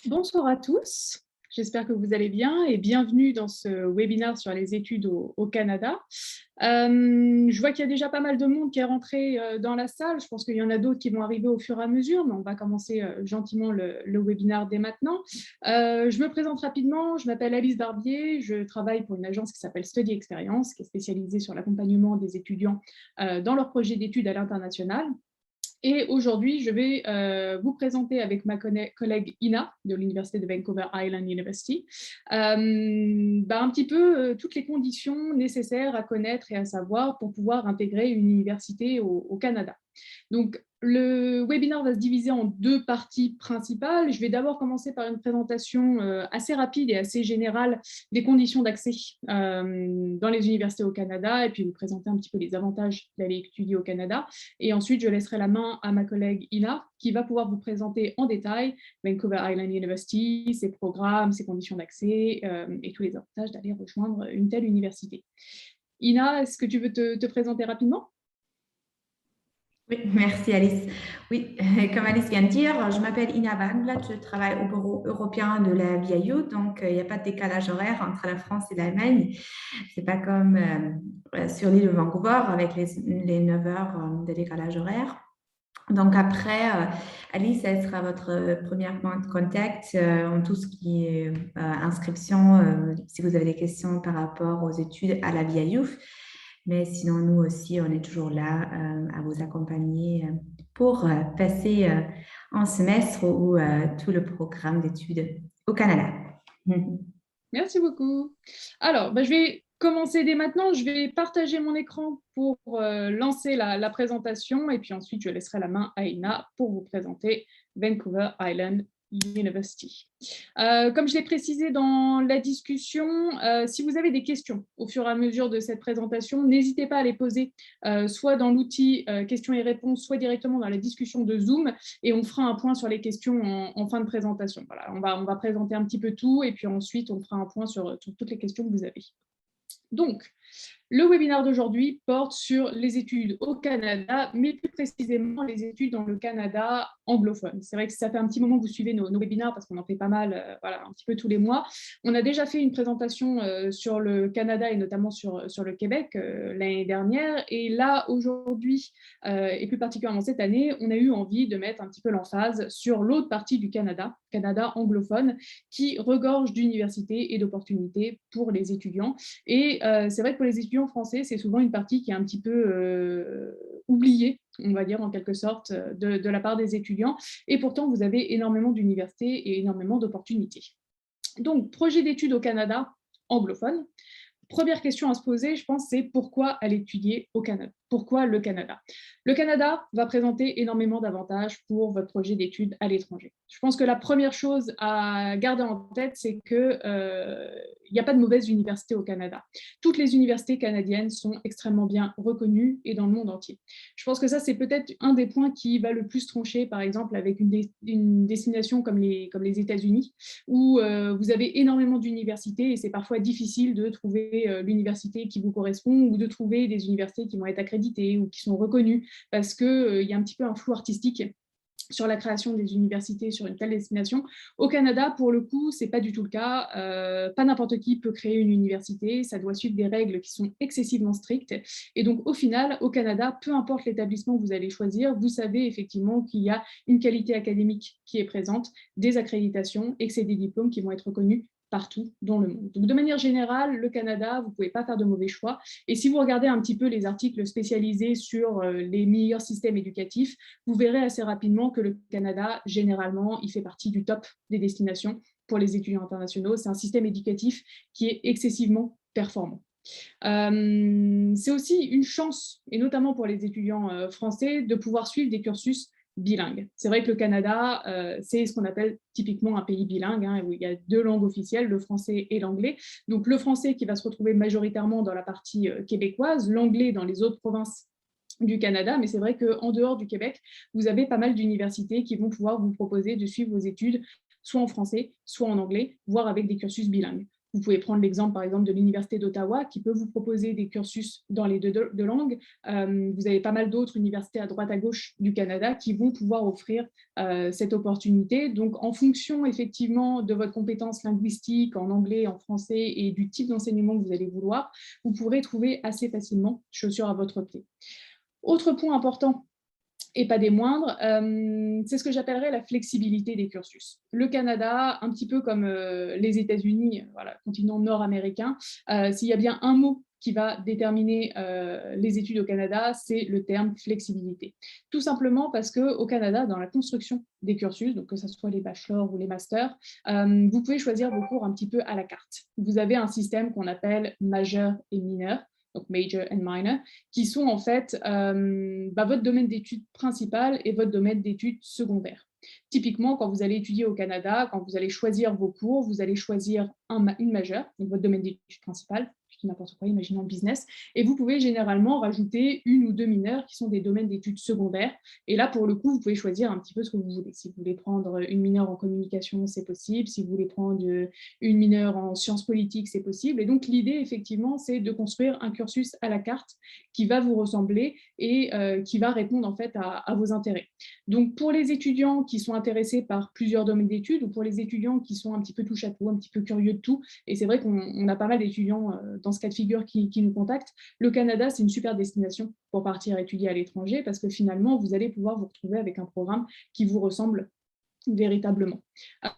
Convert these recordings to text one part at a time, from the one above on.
Bonsoir à tous, j'espère que vous allez bien et bienvenue dans ce webinaire sur les études au Canada. Je vois qu'il y a déjà pas mal de monde qui est rentré dans la salle, je pense qu'il y en a d'autres qui vont arriver au fur et à mesure, mais on va commencer gentiment le webinaire dès maintenant. Je me présente rapidement, je m'appelle Alice Barbier, je travaille pour une agence qui s'appelle Study Experience, qui est spécialisée sur l'accompagnement des étudiants dans leurs projets d'études à l'international. Et aujourd'hui, je vais vous présenter avec ma collègue Ina de l'Université de Vancouver Island University un petit peu toutes les conditions nécessaires à connaître et à savoir pour pouvoir intégrer une université au Canada. Donc, le webinaire va se diviser en deux parties principales. Je vais d'abord commencer par une présentation assez rapide et assez générale des conditions d'accès dans les universités au Canada et puis vous présenter un petit peu les avantages d'aller étudier au Canada. Et ensuite, je laisserai la main à ma collègue Ina qui va pouvoir vous présenter en détail Vancouver Island University, ses programmes, ses conditions d'accès et tous les avantages d'aller rejoindre une telle université. Ina, est-ce que tu veux te présenter rapidement ? Oui, merci Alice. Oui, comme Alice vient de dire, je m'appelle Ina Wagner, je travaille au bureau européen de la VIU, donc il n'y a pas de décalage horaire entre la France et l'Allemagne. C'est pas comme sur l'île de Vancouver avec les 9 heures de décalage horaire. Donc après, Alice, elle sera votre première point de contact en tout ce qui est inscription, si vous avez des questions par rapport aux études à la VIU. Mais sinon, nous aussi, on est toujours là à vous accompagner pour passer en semestre ou tout le programme d'études au Canada. Merci beaucoup. Alors, je vais commencer dès maintenant. Je vais partager mon écran pour lancer la présentation et puis ensuite, je laisserai la main à Ina pour vous présenter Vancouver Island University. Comme je l'ai précisé dans la discussion, si vous avez des questions au fur et à mesure de cette présentation, n'hésitez pas à les poser soit dans l'outil questions et réponses, soit directement dans la discussion de Zoom et on fera un point sur les questions en fin de présentation. Voilà, on va présenter un petit peu tout et puis ensuite on fera un point sur toutes les questions que vous avez. Donc, le webinaire d'aujourd'hui porte sur les études au Canada, mais plus précisément les études dans le Canada anglophone. C'est vrai que ça fait un petit moment que vous suivez nos webinaires parce qu'on en fait pas mal, un petit peu tous les mois. On a déjà fait une présentation sur le Canada et notamment sur le Québec l'année dernière. Et là, aujourd'hui, et plus particulièrement cette année, on a eu envie de mettre un petit peu l'emphase sur l'autre partie du Canada, Canada anglophone, qui regorge d'universités et d'opportunités pour les étudiants. Et c'est vrai que pour les étudiants français, c'est souvent une partie qui est un petit peu oubliée, on va dire en quelque sorte, de la part des étudiants. Et pourtant, vous avez énormément d'universités et énormément d'opportunités. Donc, projet d'études au Canada anglophone. Première question à se poser, je pense, c'est pourquoi aller étudier au Canada? Pourquoi le Canada? Le Canada va présenter énormément d'avantages pour votre projet d'études à l'étranger. Je pense que la première chose à garder en tête, c'est qu'il n'y a pas de mauvaise université au Canada. Toutes les universités canadiennes sont extrêmement bien reconnues et dans le monde entier. Je pense que ça, c'est peut-être un des points qui va le plus trancher, par exemple, avec une destination comme les États-Unis, où vous avez énormément d'universités et c'est parfois difficile de trouver l'université qui vous correspond ou de trouver des universités qui vont être accréditées ou qui sont reconnues parce qu'il y a un petit peu un flou artistique sur la création des universités sur une telle destination. Au Canada, pour le coup, ce n'est pas du tout le cas. Pas n'importe qui peut créer une université. Ça doit suivre des règles qui sont excessivement strictes. Et donc, au final, au Canada, peu importe l'établissement que vous allez choisir, vous savez effectivement qu'il y a une qualité académique qui est présente, des accréditations et que c'est des diplômes qui vont être reconnus partout dans le monde. Donc, de manière générale, le Canada, vous ne pouvez pas faire de mauvais choix. Et si vous regardez un petit peu les articles spécialisés sur les meilleurs systèmes éducatifs, vous verrez assez rapidement que le Canada, généralement, il fait partie du top des destinations pour les étudiants internationaux. C'est un système éducatif qui est excessivement performant. C'est aussi une chance, et notamment pour les étudiants français, de pouvoir suivre des cursus bilingue. C'est vrai que le Canada, c'est ce qu'on appelle typiquement un pays bilingue, où il y a deux langues officielles, le français et l'anglais. Donc le français qui va se retrouver majoritairement dans la partie québécoise, l'anglais dans les autres provinces du Canada, mais c'est vrai qu'en dehors du Québec, vous avez pas mal d'universités qui vont pouvoir vous proposer de suivre vos études soit en français, soit en anglais, voire avec des cursus bilingues. Vous pouvez prendre l'exemple, par exemple, de l'Université d'Ottawa qui peut vous proposer des cursus dans les deux langues. Vous avez pas mal d'autres universités à droite à gauche du Canada qui vont pouvoir offrir cette opportunité. Donc, en fonction effectivement de votre compétence linguistique en anglais, en français et du type d'enseignement que vous allez vouloir, vous pourrez trouver assez facilement chaussures à votre pied. Autre point important, et pas des moindres, c'est ce que j'appellerais la flexibilité des cursus. Le Canada, un petit peu comme les États-Unis, voilà, continent nord-américain, s'il y a bien un mot qui va déterminer les études au Canada, c'est le terme flexibilité. Tout simplement parce qu'au Canada, dans la construction des cursus, donc que ce soit les bachelors ou les masters, vous pouvez choisir vos cours un petit peu à la carte. Vous avez un système qu'on appelle majeur et mineur, donc major and minor, qui sont en fait votre domaine d'études principal et votre domaine d'études secondaire. Typiquement, quand vous allez étudier au Canada, quand vous allez choisir vos cours, vous allez choisir une majeure, donc votre domaine d'études principal, je dis n'importe quoi, imaginons le business, et vous pouvez généralement rajouter une ou deux mineures qui sont des domaines d'études secondaires. Et là, pour le coup, vous pouvez choisir un petit peu ce que vous voulez. Si vous voulez prendre une mineure en communication, c'est possible. Si vous voulez prendre une mineure en sciences politiques, c'est possible. Et donc, l'idée, effectivement, c'est de construire un cursus à la carte qui va vous ressembler et qui va répondre en fait à vos intérêts. Donc, pour les étudiants qui sont intéressés par plusieurs domaines d'études ou pour les étudiants qui sont un petit peu touche à tout, un petit peu curieux de tout, et c'est vrai qu'on a pas mal d'étudiants dans ce cas de figure qui nous contactent, le Canada, c'est une super destination pour partir étudier à l'étranger parce que finalement, vous allez pouvoir vous retrouver avec un programme qui vous ressemble véritablement.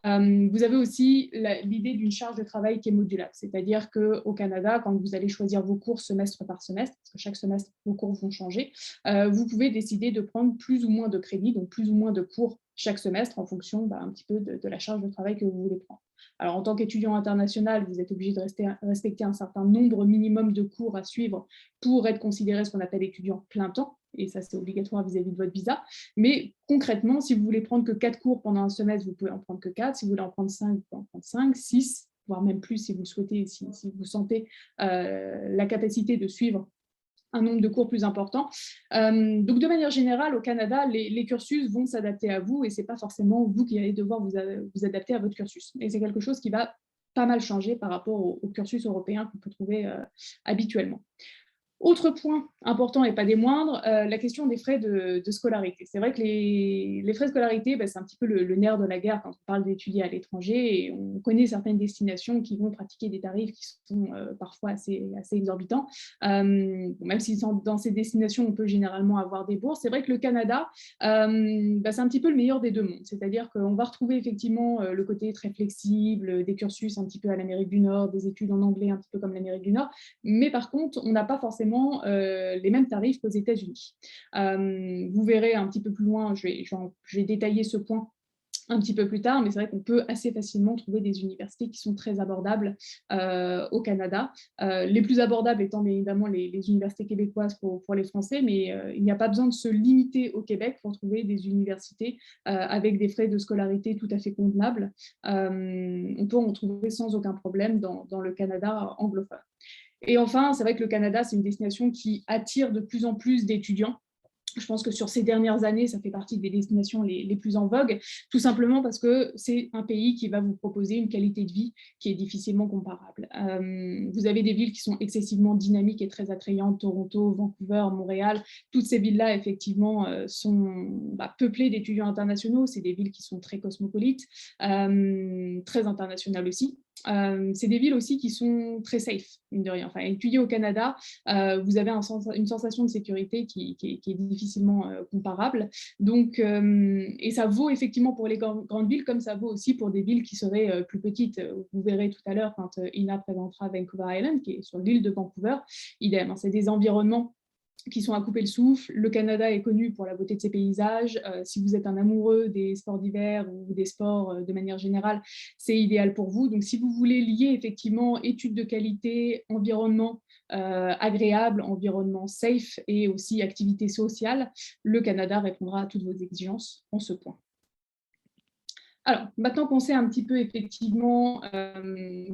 Vous avez aussi l'idée d'une charge de travail qui est modulable, c'est-à-dire qu'au Canada, quand vous allez choisir vos cours semestre par semestre, parce que chaque semestre, vos cours vont changer, vous pouvez décider de prendre plus ou moins de crédits, donc plus ou moins de cours chaque semestre en fonction un petit peu de la charge de travail que vous voulez prendre. Alors, en tant qu'étudiant international, vous êtes obligé de respecter un certain nombre minimum de cours à suivre pour être considéré ce qu'on appelle étudiant plein temps, et ça, c'est obligatoire vis-à-vis de votre visa. Mais concrètement, si vous voulez prendre que 4 cours pendant un semestre, vous pouvez en prendre que 4. Si vous voulez en prendre 5, vous pouvez en prendre 5, 6, voire même plus si vous le souhaitez, si vous sentez la capacité de suivre un nombre de cours plus important. Donc, de manière générale, au Canada, les cursus vont s'adapter à vous et ce n'est pas forcément vous qui allez devoir vous adapter à votre cursus. Et c'est quelque chose qui va pas mal changer par rapport au cursus européen qu'on peut trouver habituellement. Autre point important et pas des moindres, la question des frais de scolarité. C'est vrai que les frais de scolarité, c'est un petit peu le nerf de la guerre quand on parle d'étudier à l'étranger et on connaît certaines destinations qui vont pratiquer des tarifs qui sont parfois assez exorbitants. Même si dans ces destinations, on peut généralement avoir des bourses, c'est vrai que le Canada, c'est un petit peu le meilleur des deux mondes. C'est-à-dire qu'on va retrouver effectivement le côté très flexible, des cursus un petit peu à l'Amérique du Nord, des études en anglais un petit peu comme l'Amérique du Nord, mais par contre, on n'a pas forcément les mêmes tarifs qu'aux États-Unis. Vous verrez un petit peu plus loin, je vais détailler ce point un petit peu plus tard, mais c'est vrai qu'on peut assez facilement trouver des universités qui sont très abordables au Canada. Les plus abordables étant bien évidemment les universités québécoises pour les Français, mais il n'y a pas besoin de se limiter au Québec pour trouver des universités avec des frais de scolarité tout à fait convenables. On peut en trouver sans aucun problème dans le Canada anglophone. Et enfin, c'est vrai que le Canada, c'est une destination qui attire de plus en plus d'étudiants. Je pense que sur ces dernières années, ça fait partie des destinations les plus en vogue, tout simplement parce que c'est un pays qui va vous proposer une qualité de vie qui est difficilement comparable. Vous avez des villes qui sont excessivement dynamiques et très attrayantes, Toronto, Vancouver, Montréal. Toutes ces villes-là, effectivement, sont peuplées d'étudiants internationaux. C'est des villes qui sont très cosmopolites, très internationales aussi. C'est des villes aussi qui sont très safe, mine de rien. Enfin, étudier au Canada, vous avez une sensation de sécurité qui est difficilement comparable. Donc, et ça vaut effectivement pour les grandes villes comme ça vaut aussi pour des villes qui seraient plus petites. Vous verrez tout à l'heure quand Ina présentera Vancouver Island, qui est sur l'île de Vancouver. Idem, c'est des environnements qui sont à couper le souffle. Le Canada est connu pour la beauté de ses paysages. Si vous êtes un amoureux des sports d'hiver ou des sports de manière générale, c'est idéal pour vous. Donc, si vous voulez lier effectivement études de qualité, environnement agréable, environnement safe et aussi activité sociale, le Canada répondra à toutes vos exigences en ce point. Alors, maintenant qu'on sait un petit peu effectivement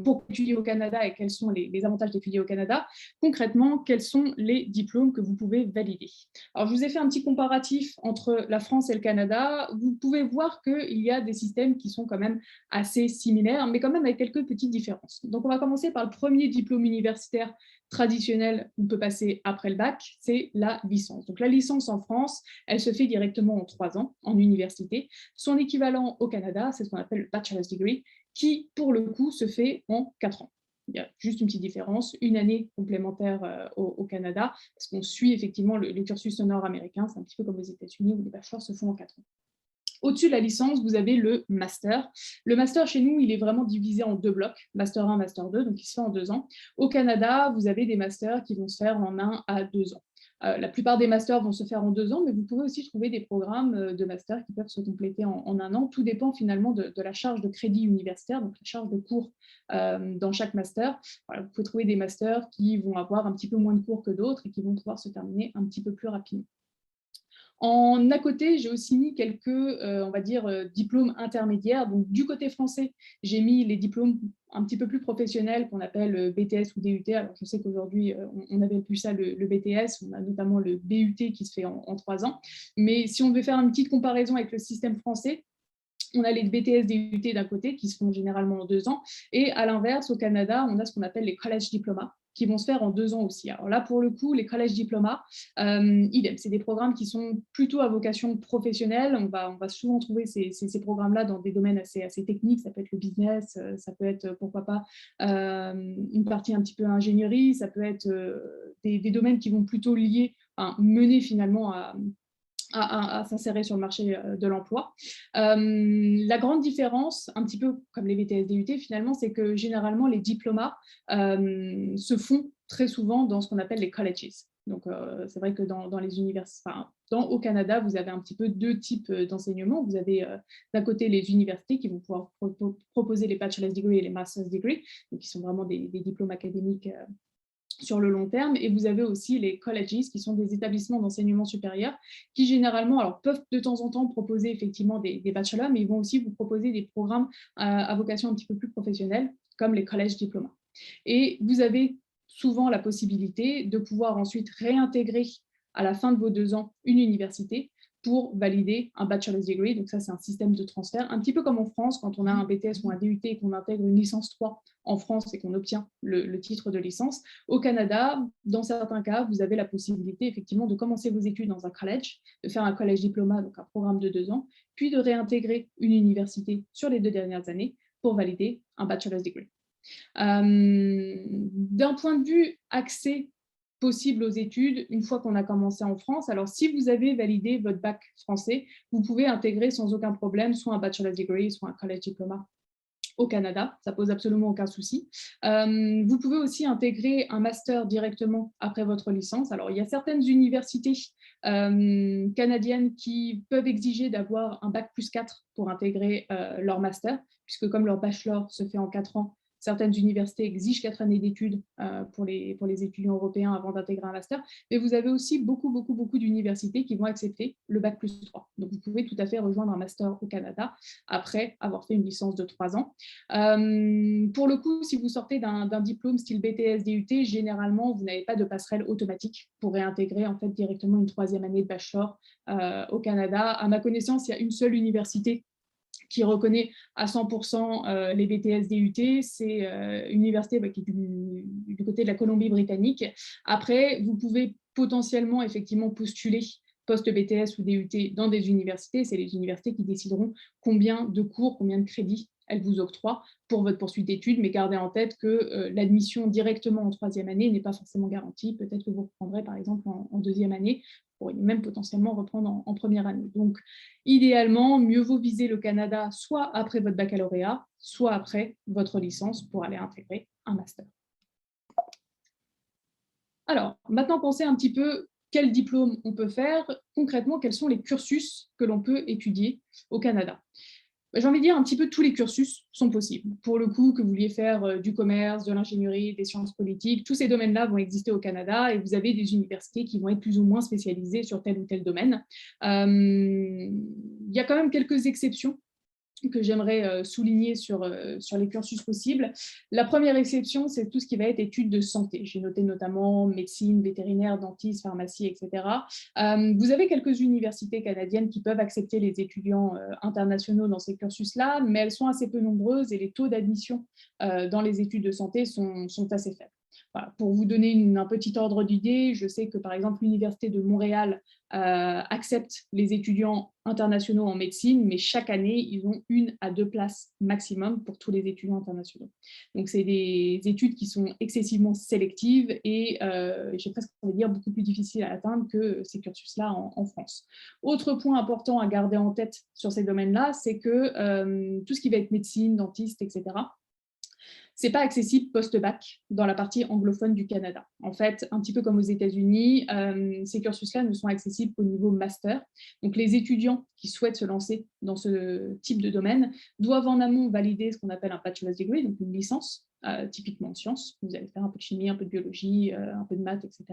pourquoi étudier au Canada et quels sont les avantages d'étudier au Canada, concrètement, quels sont les diplômes que vous pouvez valider? Alors, je vous ai fait un petit comparatif entre la France et le Canada. Vous pouvez voir qu'il y a des systèmes qui sont quand même assez similaires, mais quand même avec quelques petites différences. Donc, on va commencer par le premier diplôme universitaire traditionnel qu'on peut passer après le bac, c'est la licence. Donc, la licence en France, elle se fait directement en 3 ans en université. Son équivalent au Canada, c'est ce qu'on appelle le bachelor's degree, qui, pour le coup, se fait en 4 ans. Il y a juste une petite différence, une année complémentaire au Canada, parce qu'on suit effectivement le cursus nord-américain, c'est un petit peu comme aux États-Unis où les bachelors se font en 4 ans. Au-dessus de la licence, vous avez le master. Le master, chez nous, il est vraiment divisé en 2 blocs, master 1, master 2, donc il se fait en 2 ans. Au Canada, vous avez des masters qui vont se faire en 1 à 2 ans. La plupart des masters vont se faire en 2 ans, mais vous pouvez aussi trouver des programmes de master qui peuvent se compléter en 1 an. Tout dépend finalement de la charge de crédit universitaire, donc la charge de cours dans chaque master. Voilà, vous pouvez trouver des masters qui vont avoir un petit peu moins de cours que d'autres et qui vont pouvoir se terminer un petit peu plus rapidement. En à côté, j'ai aussi mis quelques, on va dire, diplômes intermédiaires. Donc, du côté français, j'ai mis les diplômes un petit peu plus professionnels qu'on appelle BTS ou DUT. Alors, je sais qu'aujourd'hui, on n'appelle plus ça le BTS. On a notamment le BUT qui se fait en 3 ans. Mais si on devait faire une petite comparaison avec le système français, on a les BTS DUT d'un côté qui se font généralement en 2 ans. Et à l'inverse, au Canada, on a ce qu'on appelle les college diplomas qui vont se faire en 2 ans aussi. Alors là, pour le coup, les college diplomas, idem, c'est des programmes qui sont plutôt à vocation professionnelle. On va souvent trouver ces programmes-là dans des domaines assez techniques. Ça peut être le business, ça peut être, pourquoi pas, une partie un petit peu ingénierie, ça peut être des domaines qui vont plutôt lier, enfin, mener finalement à s'insérer sur le marché de l'emploi. La grande différence, un petit peu comme les BTS DUT finalement, c'est que généralement les diplomas se font très souvent dans ce qu'on appelle les colleges. Donc c'est vrai que dans les universités, enfin, au Canada, vous avez un petit peu 2 types d'enseignement. Vous avez d'un côté les universités qui vont pouvoir proposer les bachelor's degree et les master's degree, donc qui sont vraiment des diplômes académiques sur le long terme, et vous avez aussi les colleges, qui sont des établissements d'enseignement supérieur, qui généralement alors, peuvent de temps en temps proposer effectivement des bachelors, mais ils vont aussi vous proposer des programmes à vocation un petit peu plus professionnelle, comme les collèges diplomas. Et vous avez souvent la possibilité de pouvoir ensuite réintégrer à la fin de vos 2 ans une université pour valider un bachelor's degree. Donc ça, c'est un système de transfert, un petit peu comme en France, quand on a un BTS ou un DUT et qu'on intègre une licence 3 en France et qu'on obtient le titre de licence. Au Canada, dans certains cas, vous avez la possibilité effectivement de commencer vos études dans un college, de faire un college diploma, donc un programme de 2 ans, puis de réintégrer une université sur les 2 dernières années pour valider un bachelor's degree. D'un point de vue accès possible aux études, une fois qu'on a commencé en France, alors si vous avez validé votre bac français, vous pouvez intégrer sans aucun problème soit un bachelor's degree, soit un college diploma au Canada, ça pose absolument aucun souci. Vous pouvez aussi intégrer un master directement après votre licence. Alors, il y a certaines universités canadiennes qui peuvent exiger d'avoir un bac plus 4 pour intégrer leur master, puisque comme leur bachelor se fait en 4 ans, certaines universités exigent 4 années d'études pour les étudiants européens avant d'intégrer un master. Mais vous avez aussi beaucoup d'universités qui vont accepter le bac plus 3. Donc, vous pouvez tout à fait rejoindre un master au Canada après avoir fait une licence de 3 ans. Pour le coup, si vous sortez d'un diplôme style BTS DUT, généralement, vous n'avez pas de passerelle automatique pour réintégrer en fait directement une 3e année de bachelor au Canada. À ma connaissance, il y a une seule université qui reconnaît à 100% les BTS DUT, c'est une université qui est du côté de la Colombie-Britannique. Après, vous pouvez potentiellement effectivement postuler post-BTS ou DUT dans des universités. C'est les universités qui décideront combien de cours, combien de crédits elles vous octroient pour votre poursuite d'études, mais gardez en tête que l'admission directement en 3e année n'est pas forcément garantie. Peut-être que vous reprendrez par exemple en 2e année, vous pourriez même potentiellement reprendre en 1re année. Donc, idéalement, mieux vaut viser le Canada soit après votre baccalauréat, soit après votre licence pour aller intégrer un master. Alors, maintenant, pensez un petit peu quel diplôme on peut faire. Concrètement, quels sont les cursus que l'on peut étudier au Canada? J'ai envie de dire un petit peu tous les cursus sont possibles. Pour le coup, que vous vouliez faire du commerce, de l'ingénierie, des sciences politiques, tous ces domaines-là vont exister au Canada et vous avez des universités qui vont être plus ou moins spécialisées sur tel ou tel domaine. Il y a quand même quelques exceptions que j'aimerais souligner sur les cursus possibles. La première exception, c'est tout ce qui va être études de santé. J'ai noté notamment médecine, vétérinaire, dentiste, pharmacie, etc. Vous avez quelques universités canadiennes qui peuvent accepter les étudiants internationaux dans ces cursus-là, mais elles sont assez peu nombreuses et les taux d'admission dans les études de santé sont assez faibles. Voilà. Pour vous donner un petit ordre d'idée, je sais que par exemple l'Université de Montréal accepte les étudiants internationaux en médecine, mais chaque année, ils ont 1 à 2 places maximum pour tous les étudiants internationaux. Donc, c'est des études qui sont excessivement sélectives et j'ai presque envie de dire beaucoup plus difficiles à atteindre que ces cursus-là en France. Autre point important à garder en tête sur ces domaines-là, c'est que tout ce qui va être médecine, dentiste, etc., c'est pas accessible post-bac dans la partie anglophone du Canada. En fait, un petit peu comme aux États-Unis, ces cursus-là ne sont accessibles qu'au niveau master. Donc, les étudiants qui souhaitent se lancer dans ce type de domaine doivent en amont valider ce qu'on appelle un bachelor's degree, donc une licence, typiquement en sciences. Vous allez faire un peu de chimie, un peu de biologie, un peu de maths, etc.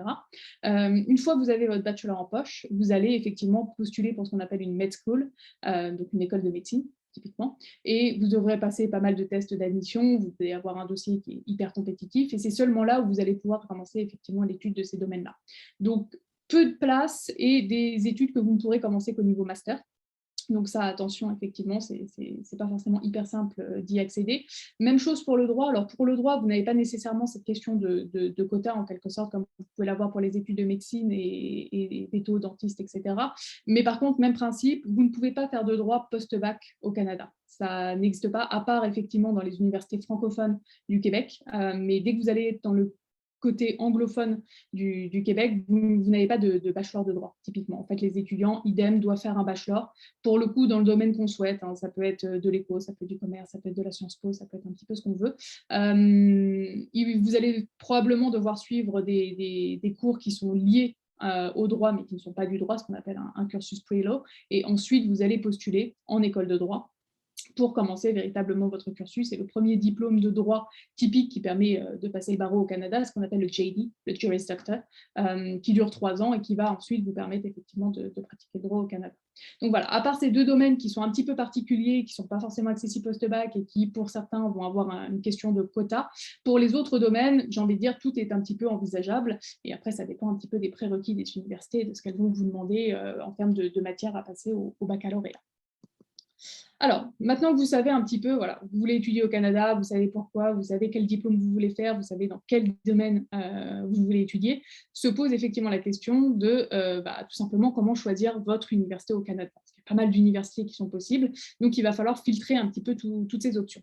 Une fois que vous avez votre bachelor en poche, vous allez effectivement postuler pour ce qu'on appelle une med school, donc une école de médecine, typiquement. Et vous devrez passer pas mal de tests d'admission, vous devez avoir un dossier qui est hyper compétitif, et c'est seulement là où vous allez pouvoir commencer effectivement l'étude de ces domaines-là. Donc, peu de place et des études que vous ne pourrez commencer qu'au niveau master. Donc ça, attention, effectivement, c'est pas forcément hyper simple d'y accéder. Même chose pour le droit. Alors pour le droit, vous n'avez pas nécessairement cette question de quota, en quelque sorte, comme vous pouvez l'avoir pour les études de médecine et véto, dentiste, etc. Mais par contre, même principe, vous ne pouvez pas faire de droit post-bac au Canada. Ça n'existe pas, à part effectivement dans les universités francophones du Québec. Mais dès que vous allez être dans le côté anglophone du Québec, vous n'avez pas de bachelor de droit, typiquement. En fait, les étudiants, idem, doivent faire un bachelor, pour le coup, dans le domaine qu'on souhaite. Hein. Ça peut être de l'éco, ça peut être du commerce, ça peut être de la Sciences Po, ça peut être un petit peu ce qu'on veut. Vous allez probablement devoir suivre des cours qui sont liés au droit, mais qui ne sont pas du droit, ce qu'on appelle un cursus pre-law. Et ensuite, vous allez postuler en école de droit pour commencer véritablement votre cursus. Et le premier diplôme de droit typique qui permet de passer le barreau au Canada, ce qu'on appelle le JD, le Juris Doctor, qui dure 3 ans et qui va ensuite vous permettre effectivement de pratiquer le droit au Canada. Donc voilà, à part ces deux domaines qui sont un petit peu particuliers, qui ne sont pas forcément accessibles post-bac et qui, pour certains, vont avoir une question de quota, pour les autres domaines, j'ai envie de dire, tout est un petit peu envisageable. Et après, ça dépend un petit peu des prérequis des universités, de ce qu'elles vont vous demander en termes de matière à passer au baccalauréat. Alors, maintenant que vous savez un petit peu, voilà, vous voulez étudier au Canada, vous savez pourquoi, vous savez quel diplôme vous voulez faire, vous savez dans quel domaine vous voulez étudier, se pose effectivement la question de tout simplement comment choisir votre université au Canada. Parce qu'il y a pas mal d'universités qui sont possibles, donc il va falloir filtrer un petit peu toutes ces options.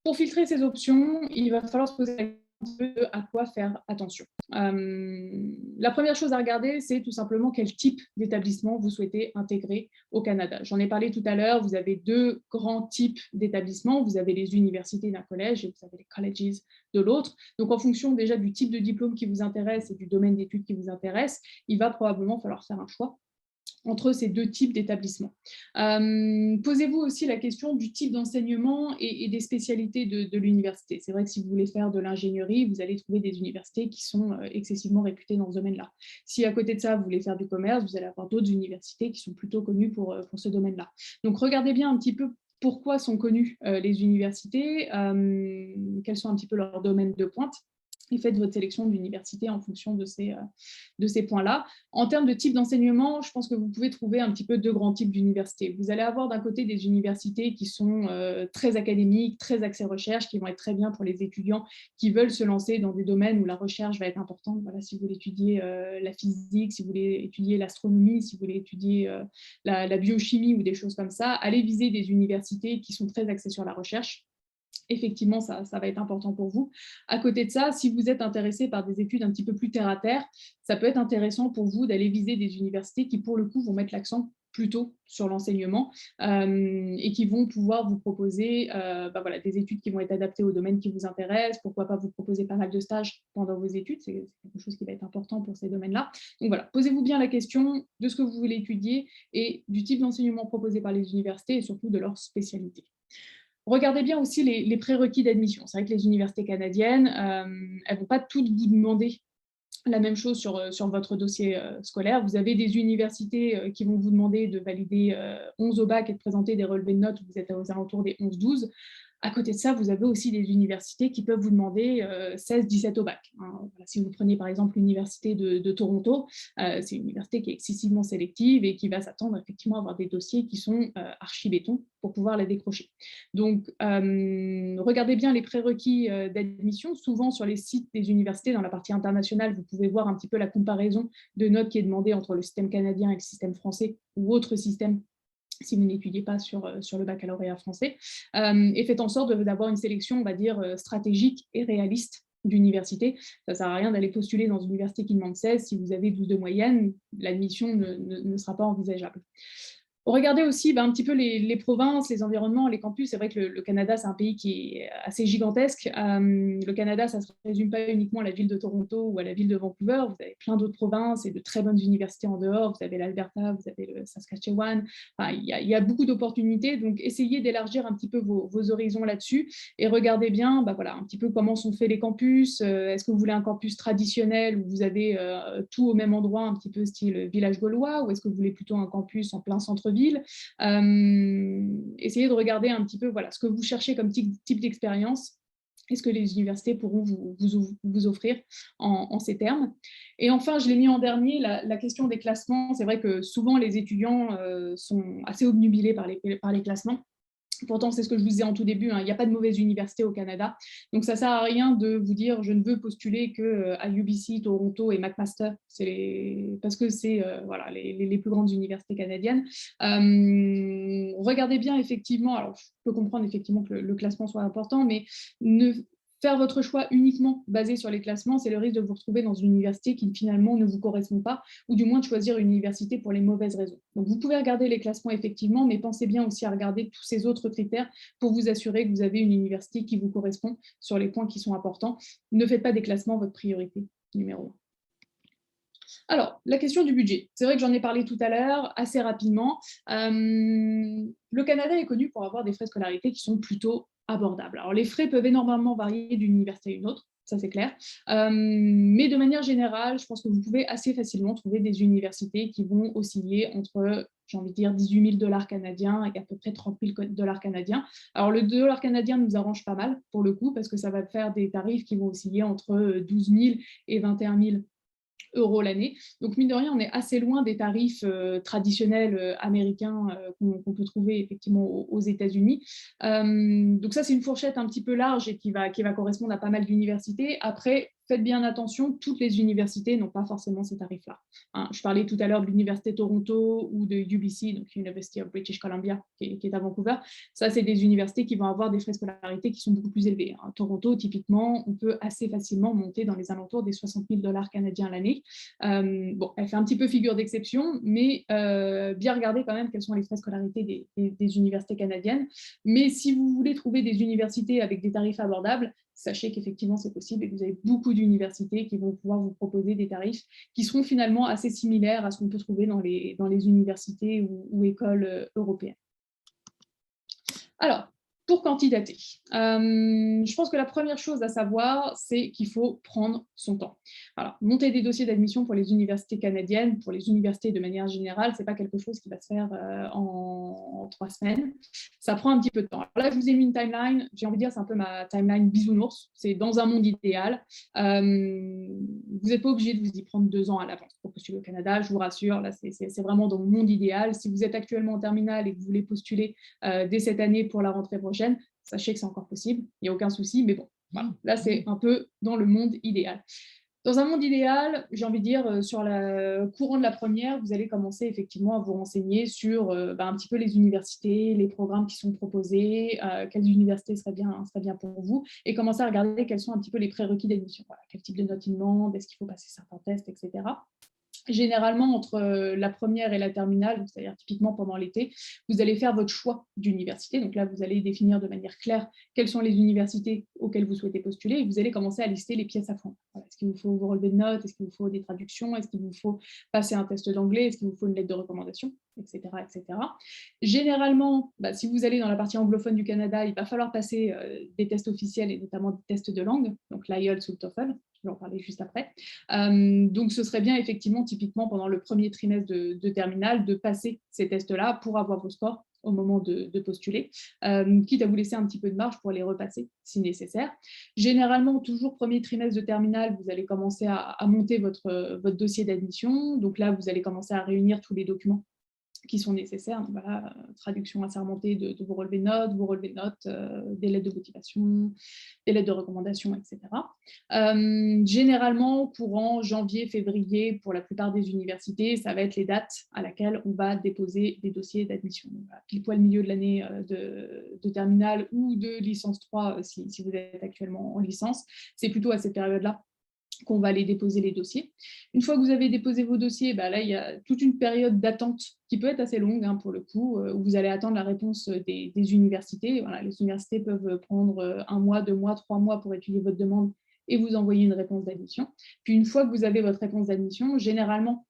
Pour filtrer ces options, il va falloir se poser la question de à quoi faire attention. La première chose à regarder, c'est tout simplement quel type d'établissement vous souhaitez intégrer au Canada. J'en ai parlé tout à l'heure, vous avez 2 grands types d'établissements. Vous avez les universités d'un collège et vous avez les colleges de l'autre. Donc, en fonction déjà du type de diplôme qui vous intéresse et du domaine d'études qui vous intéresse, il va probablement falloir faire un choix entre ces 2 types d'établissements. Posez-vous aussi la question du type d'enseignement et des spécialités de l'université. C'est vrai que si vous voulez faire de l'ingénierie, vous allez trouver des universités qui sont excessivement réputées dans ce domaine-là. Si à côté de ça, vous voulez faire du commerce, vous allez avoir d'autres universités qui sont plutôt connues pour ce domaine-là. Donc, regardez bien un petit peu pourquoi sont connues les universités, quels sont un petit peu leurs domaines de pointe, et faites votre sélection d'université en fonction de ces points-là. En termes de type d'enseignement, je pense que vous pouvez trouver un petit peu 2 grands types d'universités. Vous allez avoir d'un côté des universités qui sont très académiques, très axées recherche, qui vont être très bien pour les étudiants qui veulent se lancer dans des domaines où la recherche va être importante. Voilà, si vous voulez étudier la physique, si vous voulez étudier l'astronomie, si vous voulez étudier la biochimie ou des choses comme ça, allez viser des universités qui sont très axées sur la recherche. Effectivement, ça va être important pour vous. À côté de ça, si vous êtes intéressé par des études un petit peu plus terre-à-terre, ça peut être intéressant pour vous d'aller viser des universités qui, pour le coup, vont mettre l'accent plutôt sur l'enseignement et qui vont pouvoir vous proposer des études qui vont être adaptées au domaine qui vous intéresse, pourquoi pas vous proposer pas mal de stages pendant vos études, c'est quelque chose qui va être important pour ces domaines-là. Donc voilà, posez-vous bien la question de ce que vous voulez étudier et du type d'enseignement proposé par les universités et surtout de leur spécialité. Regardez bien aussi les prérequis d'admission. C'est vrai que les universités canadiennes, elles ne vont pas toutes vous demander La même chose sur votre dossier scolaire. Vous avez des universités qui vont vous demander de valider 11 au bac et de présenter des relevés de notes où vous êtes aux alentours des 11-12. À côté de ça, vous avez aussi des universités qui peuvent vous demander 16-17 au bac. Hein. Voilà, si vous prenez par exemple l'université de Toronto, c'est une université qui est excessivement sélective et qui va s'attendre effectivement à avoir des dossiers qui sont archi-béton pour pouvoir la décrocher. Donc, regardez bien les prérequis d'admission. Souvent, sur les sites des universités, dans la partie internationale, vous pouvez voir un petit peu la comparaison de notes qui est demandée entre le système canadien et le système français ou autre système si vous n'étudiez pas sur le baccalauréat français, et faites en sorte d'avoir une sélection, on va dire, stratégique et réaliste d'université. Ça ne sert à rien d'aller postuler dans une université qui demande 16. Si vous avez 12 de moyenne, l'admission ne sera pas envisageable. Regardez aussi un petit peu les provinces, les environnements, les campus. C'est vrai que le Canada, c'est un pays qui est assez gigantesque. Le Canada, ça ne se résume pas uniquement à la ville de Toronto ou à la ville de Vancouver. Vous avez plein d'autres provinces et de très bonnes universités en dehors. Vous avez l'Alberta, vous avez le Saskatchewan. Enfin, il y a beaucoup d'opportunités. Donc, essayez d'élargir un petit peu vos horizons là-dessus et regardez bien voilà, un petit peu comment sont faits les campus. Est-ce que vous voulez un campus traditionnel où vous avez tout au même endroit, un petit peu style village gaulois, ou est-ce que vous voulez plutôt un campus en plein centre-ville? Essayez de regarder un petit peu voilà, ce que vous cherchez comme type d'expérience et ce que les universités pourront vous offrir en ces termes. Et enfin, je l'ai mis en dernier, la question des classements. C'est vrai que souvent, les étudiants sont assez obnubilés par les classements. Pourtant, c'est ce que je vous disais en tout début, hein, il n'y a pas de mauvaise université au Canada. Donc, ça ne sert à rien de vous dire je ne veux postuler qu'à UBC, Toronto et McMaster, parce que c'est voilà, les plus grandes universités canadiennes. Regardez bien, effectivement, alors je peux comprendre effectivement que le classement soit important, mais faire votre choix uniquement basé sur les classements, c'est le risque de vous retrouver dans une université qui finalement ne vous correspond pas, ou du moins de choisir une université pour les mauvaises raisons. Donc vous pouvez regarder les classements effectivement, mais pensez bien aussi à regarder tous ces autres critères pour vous assurer que vous avez une université qui vous correspond sur les points qui sont importants. Ne faites pas des classements votre priorité numéro 1. Alors, la question du budget. C'est vrai que j'en ai parlé tout à l'heure, assez rapidement. Le Canada est connu pour avoir des frais de scolarité qui sont plutôt abordables. Alors, les frais peuvent énormément varier d'une université à une autre, ça c'est clair. Mais de manière générale, je pense que vous pouvez assez facilement trouver des universités qui vont osciller entre, j'ai envie de dire, 18 000 $ canadiens et à peu près 30 000 $ canadiens. Alors, le dollar canadien nous arrange pas mal, pour le coup, parce que ça va faire des tarifs qui vont osciller entre 12 000 et 21 000 € l'année. Donc, mine de rien, on est assez loin des tarifs traditionnels américains qu'on peut trouver effectivement aux États-Unis. Donc, ça, c'est une fourchette un petit peu large et qui va correspondre à pas mal d'universités. Après, faites bien attention, toutes les universités n'ont pas forcément ces tarifs-là. Hein, je parlais tout à l'heure de l'Université de Toronto ou de UBC, donc University of British Columbia, qui est à Vancouver. Ça, c'est des universités qui vont avoir des frais de scolarité qui sont beaucoup plus élevés. Hein. Toronto, typiquement, on peut assez facilement monter dans les alentours des 60 000 $ canadiens l'année. Bon, elle fait un petit peu figure d'exception, mais bien regarder quand même quels sont les frais de scolarité des universités canadiennes. Mais si vous voulez trouver des universités avec des tarifs abordables, sachez qu'effectivement c'est possible et que vous avez beaucoup d'universités qui vont pouvoir vous proposer des tarifs qui seront finalement assez similaires à ce qu'on peut trouver dans les universités ou écoles européennes. Alors, pour candidater, je pense que la première chose à savoir, c'est qu'il faut prendre son temps. Alors, monter des dossiers d'admission pour les universités canadiennes, pour les universités de manière générale, ce n'est pas quelque chose qui va se faire en 3 semaines. Ça prend un petit peu de temps. Alors là, je vous ai mis une timeline. J'ai envie de dire, c'est un peu ma timeline bisounours. C'est dans un monde idéal. Vous n'êtes pas obligé de vous y prendre 2 ans à l'avance pour postuler au Canada. Je vous rassure, là, c'est vraiment dans le monde idéal. Si vous êtes actuellement en terminale et que vous voulez postuler dès cette année pour la rentrée prochaine, sachez que c'est encore possible, il n'y a aucun souci, mais bon, voilà. Là c'est un peu dans le monde idéal. Dans un monde idéal, j'ai envie de dire, sur le courant de la première, vous allez commencer effectivement à vous renseigner sur un petit peu les universités, les programmes qui sont proposés, quelles universités seraient bien pour vous, et commencer à regarder quels sont un petit peu les prérequis d'admission. Voilà, quel type de notes ils demandent, est-ce qu'il faut passer certains tests, etc. Généralement, entre la première et la terminale, c'est-à-dire typiquement pendant l'été, vous allez faire votre choix d'université. Donc là, vous allez définir de manière claire quelles sont les universités auquel vous souhaitez postuler et vous allez commencer à lister les pièces à fournir. Voilà. Est-ce qu'il vous faut vos relevés de notes? Est-ce qu'il vous faut des traductions? Est-ce qu'il vous faut passer un test d'anglais? Est-ce qu'il vous faut une lettre de recommandation? Etc. etc. Généralement, si vous allez dans la partie anglophone du Canada, il va falloir passer des tests officiels et notamment des tests de langue, donc l'IELTS ou le TOEFL. Je vais en parler juste après. Donc, ce serait bien, effectivement, typiquement, pendant le premier trimestre de terminale, de passer ces tests-là pour avoir vos scores au moment de postuler, quitte à vous laisser un petit peu de marge pour les repasser si nécessaire. Généralement, toujours premier trimestre de terminale, vous allez commencer à monter votre dossier d'admission. Donc là, vous allez commencer à réunir tous les documents qui sont nécessaires. Donc voilà, traduction assermentée de vos relevés de notes, des lettres de motivation, des lettres de recommandation, etc. Généralement, courant janvier, février, pour la plupart des universités, ça va être les dates à laquelle on va déposer des dossiers d'admission. Voilà, pile poil milieu de l'année de terminale ou de licence 3 si vous êtes actuellement en licence. C'est plutôt à cette période-là qu'on va aller déposer les dossiers. Une fois que vous avez déposé vos dossiers, là, il y a toute une période d'attente qui peut être assez longue pour le coup, où vous allez attendre la réponse des universités. Voilà, les universités peuvent prendre 1 mois, 2 mois, 3 mois pour étudier votre demande et vous envoyer une réponse d'admission. Puis une fois que vous avez votre réponse d'admission, généralement,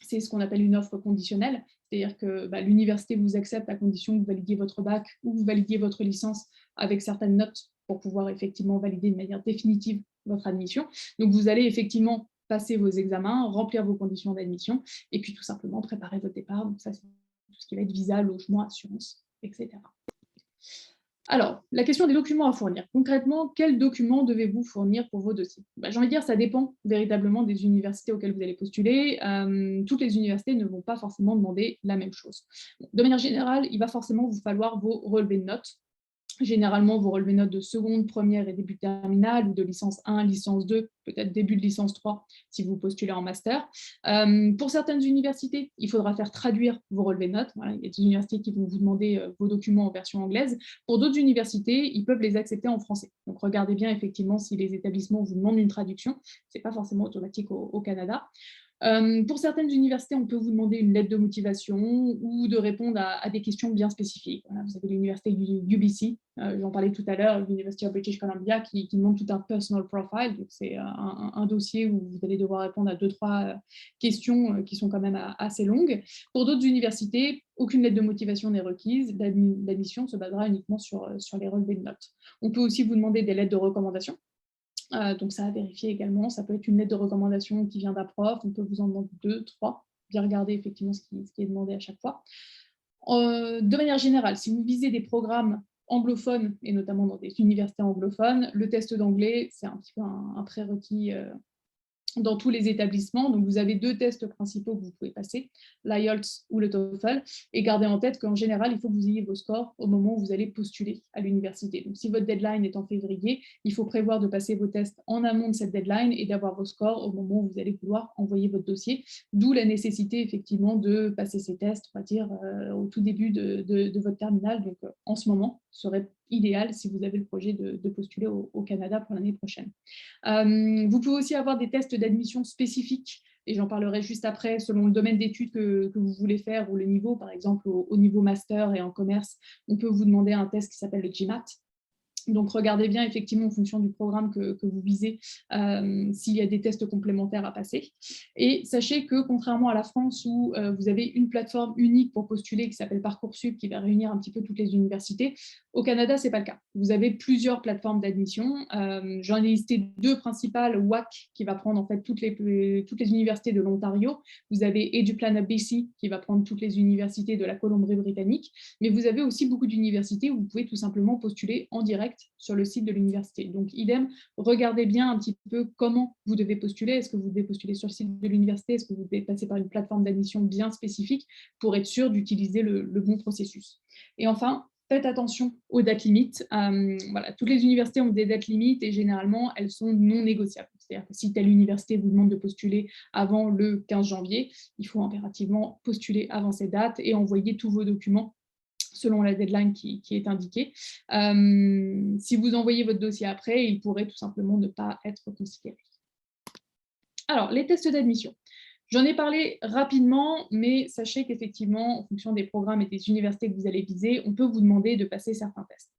c'est ce qu'on appelle une offre conditionnelle, c'est-à-dire que l'université vous accepte à condition que vous validiez votre bac ou que vous validiez votre licence avec certaines notes pour pouvoir effectivement valider de manière définitive votre admission. Donc, vous allez effectivement passer vos examens, remplir vos conditions d'admission et puis tout simplement préparer votre départ. Donc, ça, c'est tout ce qui va être visa, logement, assurance, etc. Alors, la question des documents à fournir. Concrètement, quels documents devez-vous fournir pour vos dossiers? J'ai envie de dire, ça dépend véritablement des universités auxquelles vous allez postuler. Toutes les universités ne vont pas forcément demander la même chose. De manière générale, il va forcément vous falloir vos relevés de notes. Généralement, vous relevez notes de seconde, première et début de terminale, ou de licence 1, licence 2, peut-être début de licence 3, si vous postulez en master. Pour certaines universités, il faudra faire traduire vos relevés de notes. Voilà, il y a des universités qui vont vous demander vos documents en version anglaise. Pour d'autres universités, ils peuvent les accepter en français. Donc, regardez bien effectivement si les établissements vous demandent une traduction. Ce n'est pas forcément automatique au Canada. Pour certaines universités, on peut vous demander une lettre de motivation ou de répondre à des questions bien spécifiques. Voilà, vous avez l'université UBC, j'en parlais tout à l'heure, l'University of British Columbia, qui demande tout un personal profile. Donc c'est un dossier où vous allez devoir répondre à 2-3 questions qui sont quand même assez longues. Pour d'autres universités, aucune lettre de motivation n'est requise. L'admission se basera uniquement sur les relevés de notes. On peut aussi vous demander des lettres de recommandation. Donc ça à vérifier également, ça peut être une lettre de recommandation qui vient d'un prof, on peut vous en demander 2, 3, bien regarder effectivement ce qui est demandé à chaque fois. De manière générale, si vous visez des programmes anglophones, et notamment dans des universités anglophones, le test d'anglais, c'est un petit peu un prérequis dans tous les établissements. Donc, vous avez 2 tests principaux que vous pouvez passer, l'IELTS ou le TOEFL, et gardez en tête qu'en général, il faut que vous ayez vos scores au moment où vous allez postuler à l'université. Donc, si votre deadline est en février, il faut prévoir de passer vos tests en amont de cette deadline et d'avoir vos scores au moment où vous allez vouloir envoyer votre dossier, d'où la nécessité effectivement de passer ces tests, on va dire, au tout début de votre terminale. Donc, en ce moment, ce serait idéal si vous avez le projet de postuler au Canada pour l'année prochaine. Vous pouvez aussi avoir des tests d'admission spécifiques, et j'en parlerai juste après, selon le domaine d'études que vous voulez faire ou le niveau. Par exemple, au niveau master et en commerce, on peut vous demander un test qui s'appelle le GMAT. Donc, regardez bien effectivement en fonction du programme que vous visez s'il y a des tests complémentaires à passer. Et sachez que contrairement à la France où vous avez une plateforme unique pour postuler qui s'appelle Parcoursup qui va réunir un petit peu toutes les universités, au Canada, ce n'est pas le cas. Vous avez plusieurs plateformes d'admission. J'en ai listé 2 principales, WAC qui va prendre en fait toutes les universités de l'Ontario. Vous avez EduPlan BC qui va prendre toutes les universités de la Colombie-Britannique. Mais vous avez aussi beaucoup d'universités où vous pouvez tout simplement postuler en direct sur le site de l'université. Donc, idem, regardez bien un petit peu comment vous devez postuler. Est-ce que vous devez postuler sur le site de l'université? Est-ce que vous devez passer par une plateforme d'admission bien spécifique pour être sûr d'utiliser le bon processus? Et enfin, faites attention aux dates limites. Voilà, toutes les universités ont des dates limites et généralement, elles sont non négociables. C'est-à-dire que si telle université vous demande de postuler avant le 15 janvier, il faut impérativement postuler avant ces dates et envoyer tous vos documents selon la deadline qui est indiquée. Si vous envoyez votre dossier après, il pourrait tout simplement ne pas être considéré. Alors, les tests d'admission. J'en ai parlé rapidement, mais sachez qu'effectivement, en fonction des programmes et des universités que vous allez viser, on peut vous demander de passer certains tests.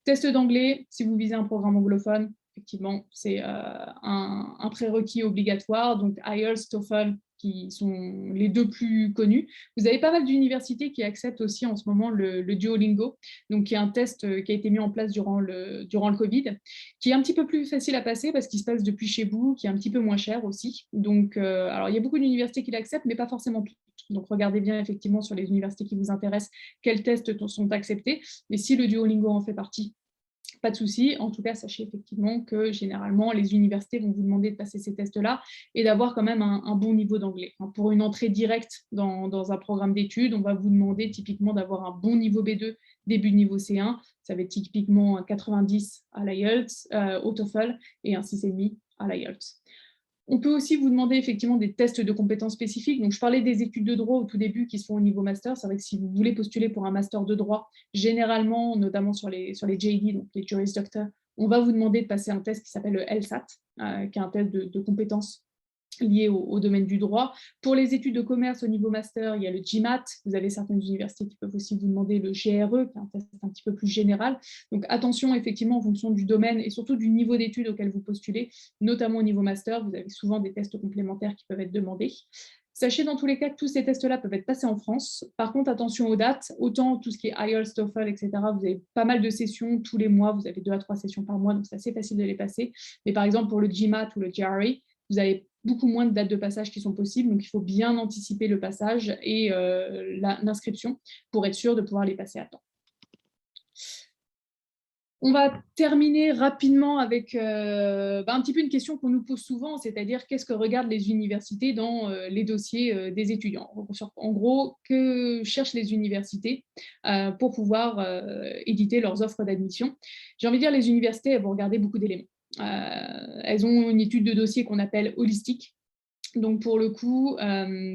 Test d'anglais, si vous visez un programme anglophone, effectivement, c'est un prérequis obligatoire. Donc, IELTS, TOEFL, qui sont les deux plus connus. Vous avez pas mal d'universités qui acceptent aussi en ce moment le Duolingo, donc qui est un test qui a été mis en place durant le Covid, qui est un petit peu plus facile à passer parce qu'il se passe depuis chez vous, qui est un petit peu moins cher aussi. Donc, alors, il y a beaucoup d'universités qui l'acceptent, mais pas forcément toutes. Donc, regardez bien effectivement sur les universités qui vous intéressent quels tests sont acceptés. Mais si le Duolingo en fait partie, pas de souci. En tout cas, sachez effectivement que généralement, les universités vont vous demander de passer ces tests-là et d'avoir quand même un bon niveau d'anglais. Pour une entrée directe dans un programme d'études, on va vous demander typiquement d'avoir un bon niveau B2, début de niveau C1. Ça va être typiquement un 90 à l'IELTS, au TOEFL, et un 6,5 à l'IELTS. On peut aussi vous demander effectivement des tests de compétences spécifiques. Donc, je parlais des études de droit au tout début qui se font au niveau master. C'est vrai que si vous voulez postuler pour un master de droit, généralement, notamment sur les JD, donc les Juris Doctor, on va vous demander de passer un test qui s'appelle le LSAT, qui est un test de compétences liées au domaine du droit. Pour les études de commerce au niveau master, il y a le GMAT. Vous avez certaines universités qui peuvent aussi vous demander le GRE, qui est un test un petit peu plus général. Donc attention, effectivement, en fonction du domaine et surtout du niveau d'études auquel vous postulez, notamment au niveau master, vous avez souvent des tests complémentaires qui peuvent être demandés. Sachez dans tous les cas que tous ces tests-là peuvent être passés en France. Par contre, attention aux dates. Autant tout ce qui est IELTS, TOEFL, etc., vous avez pas mal de sessions tous les mois. Vous avez 2 à 3 sessions par mois, donc c'est assez facile de les passer. Mais par exemple, pour le GMAT ou le GRE, vous avez beaucoup moins de dates de passage qui sont possibles, donc il faut bien anticiper le passage et l'inscription pour être sûr de pouvoir les passer à temps. On va terminer rapidement avec un petit peu une question qu'on nous pose souvent, c'est-à-dire qu'est-ce que regardent les universités dans les dossiers des étudiants. En gros, que cherchent les universités pour pouvoir éditer leurs offres d'admission. J'ai envie de dire, les universités, elles vont regarder beaucoup d'éléments. Elles ont une étude de dossier qu'on appelle holistique. Donc, pour le coup,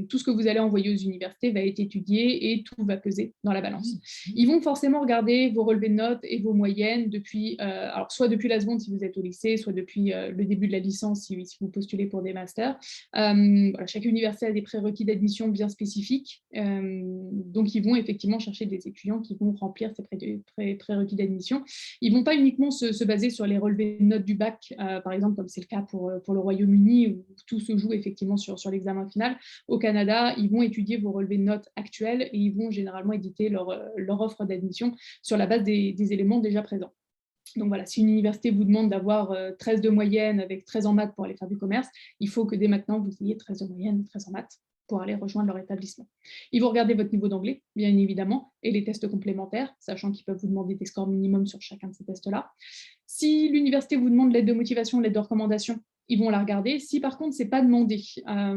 tout ce que vous allez envoyer aux universités va être étudié et tout va peser dans la balance. Ils vont forcément regarder vos relevés de notes et vos moyennes depuis, alors soit depuis la seconde si vous êtes au lycée, soit depuis le début de la licence si vous postulez pour des masters. Voilà, chaque université a des prérequis d'admission bien spécifiques. Donc, ils vont effectivement chercher des étudiants qui vont remplir ces prérequis d'admission. Ils ne vont pas uniquement se baser sur les relevés de notes du bac, par exemple, comme c'est le cas pour le Royaume-Uni, où tout se joue effectivement sur l'examen final. Au Canada, ils vont étudier vos relevés de notes actuels et ils vont généralement éditer leur offre d'admission sur la base des éléments déjà présents. Donc voilà, si une université vous demande d'avoir 13 de moyenne avec 13 en maths pour aller faire du commerce, il faut que dès maintenant, vous ayez 13 de moyenne, 13 en maths pour aller rejoindre leur établissement. Ils vont regarder votre niveau d'anglais, bien évidemment, et les tests complémentaires, sachant qu'ils peuvent vous demander des scores minimums sur chacun de ces tests-là. Si l'université vous demande l'aide de motivation, l'aide de recommandation, ils vont la regarder. Si par contre, ce n'est pas demandé,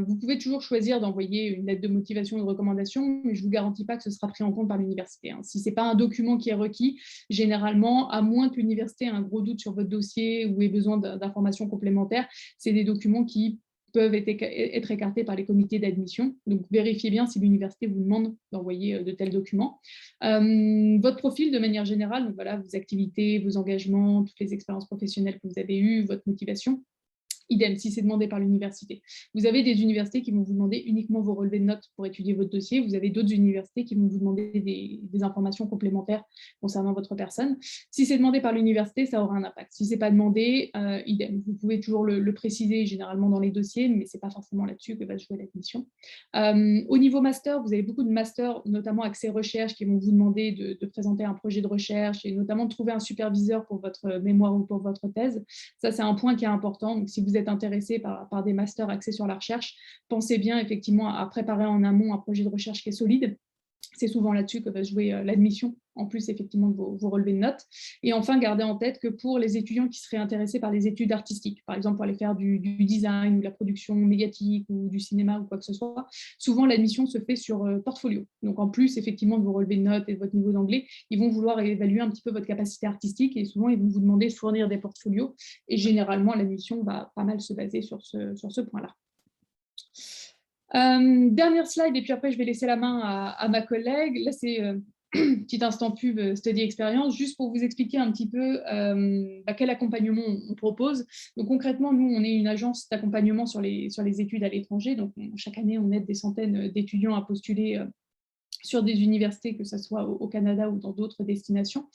vous pouvez toujours choisir d'envoyer une lettre de motivation ou de recommandation, mais je ne vous garantis pas que ce sera pris en compte par l'université. Si ce n'est pas un document qui est requis, généralement, à moins que l'université ait un gros doute sur votre dossier ou ait besoin d'informations complémentaires, c'est des documents qui peuvent être écartés par les comités d'admission. Donc, vérifiez bien si l'université vous demande d'envoyer de tels documents. Votre profil, de manière générale, donc voilà, vos activités, vos engagements, toutes les expériences professionnelles que vous avez eues, votre motivation. Idem, si c'est demandé par l'université. Vous avez des universités qui vont vous demander uniquement vos relevés de notes pour étudier votre dossier. Vous avez d'autres universités qui vont vous demander des informations complémentaires concernant votre personne. Si c'est demandé par l'université, ça aura un impact. Si ce n'est pas demandé, idem. Vous pouvez toujours le préciser généralement dans les dossiers, mais ce n'est pas forcément là-dessus que va se jouer l'admission. Au niveau master, vous avez beaucoup de masters, notamment accès recherche, qui vont vous demander de présenter un projet de recherche et notamment de trouver un superviseur pour votre mémoire ou pour votre thèse. Ça, c'est un point qui est important. Donc, si vous êtes intéressé par des masters axés sur la recherche, pensez bien effectivement à préparer en amont un projet de recherche qui est solide. C'est souvent là-dessus que va se jouer l'admission, en plus effectivement de vos relevés de notes. Et enfin, gardez en tête que pour les étudiants qui seraient intéressés par les études artistiques, par exemple pour aller faire du design ou de la production médiatique ou du cinéma ou quoi que ce soit, souvent l'admission se fait sur portfolio. Donc en plus effectivement de vos relevés de notes et de votre niveau d'anglais, ils vont vouloir évaluer un petit peu votre capacité artistique et souvent ils vont vous demander de fournir des portfolios. Et généralement, l'admission va pas mal se baser sur ce point-là. Dernière slide, et puis après, je vais laisser la main à ma collègue. Là, c'est petit instant pub Study Experience, juste pour vous expliquer un petit peu quel accompagnement on propose. Donc, concrètement, nous, on est une agence d'accompagnement sur les études à l'étranger. Donc, chaque année, on aide des centaines d'étudiants à postuler sur des universités, que ce soit au Canada ou dans d'autres destinations.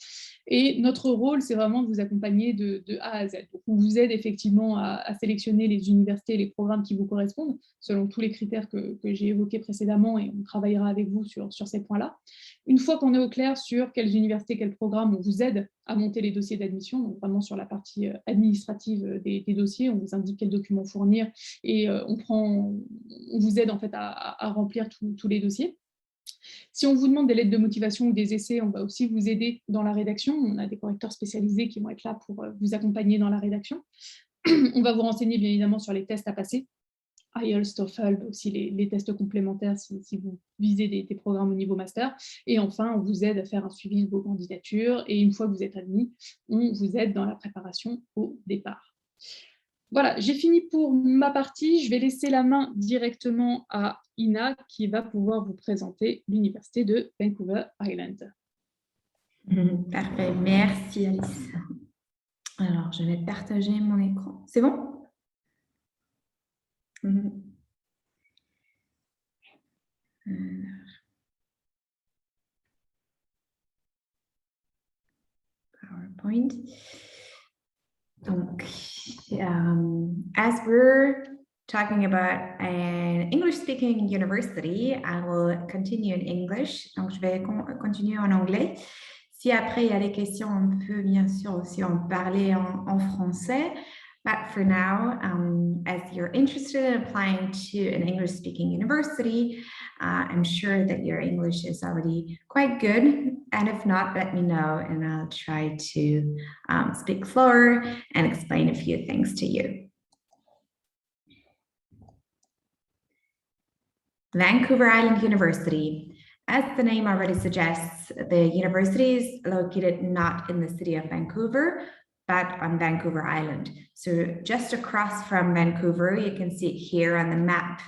Et notre rôle, c'est vraiment de vous accompagner de A à Z. Donc, on vous aide effectivement à sélectionner les universités et les programmes qui vous correspondent, selon tous les critères que j'ai évoqués précédemment, et on travaillera avec vous sur ces points-là. Une fois qu'on est au clair sur quelles universités, quels programmes, on vous aide à monter les dossiers d'admission, donc vraiment sur la partie administrative des dossiers, on vous indique quels documents fournir, et on vous aide en fait à remplir tous les dossiers. Si on vous demande des lettres de motivation ou des essais, on va aussi vous aider dans la rédaction. On a des correcteurs spécialisés qui vont être là pour vous accompagner dans la rédaction. On va vous renseigner bien évidemment sur les tests à passer, IELTS, TOEFL, aussi les tests complémentaires si vous visez des programmes au niveau master. Et enfin, on vous aide à faire un suivi de vos candidatures. Et une fois que vous êtes admis, on vous aide dans la préparation au départ. Voilà, j'ai fini pour ma partie. Je vais laisser la main directement à Ina qui va pouvoir vous présenter l'Université de Vancouver Island. Parfait, merci Alice. Alors, je vais partager mon écran. C'est bon? PowerPoint. Donc, as we're talking about an English-speaking university, I will continue in English. Donc, je vais continuer en anglais. Si après il y a des questions, on peut bien sûr aussi en parler en français. But for now, as you're interested in applying to an English-speaking university, I'm sure that your English is already quite good. And if not, let me know and I'll try to speak slower and explain a few things to you. Vancouver Island University. As the name already suggests, the university is located not in the city of Vancouver, but on Vancouver Island. So just across from Vancouver, you can see it here on the map,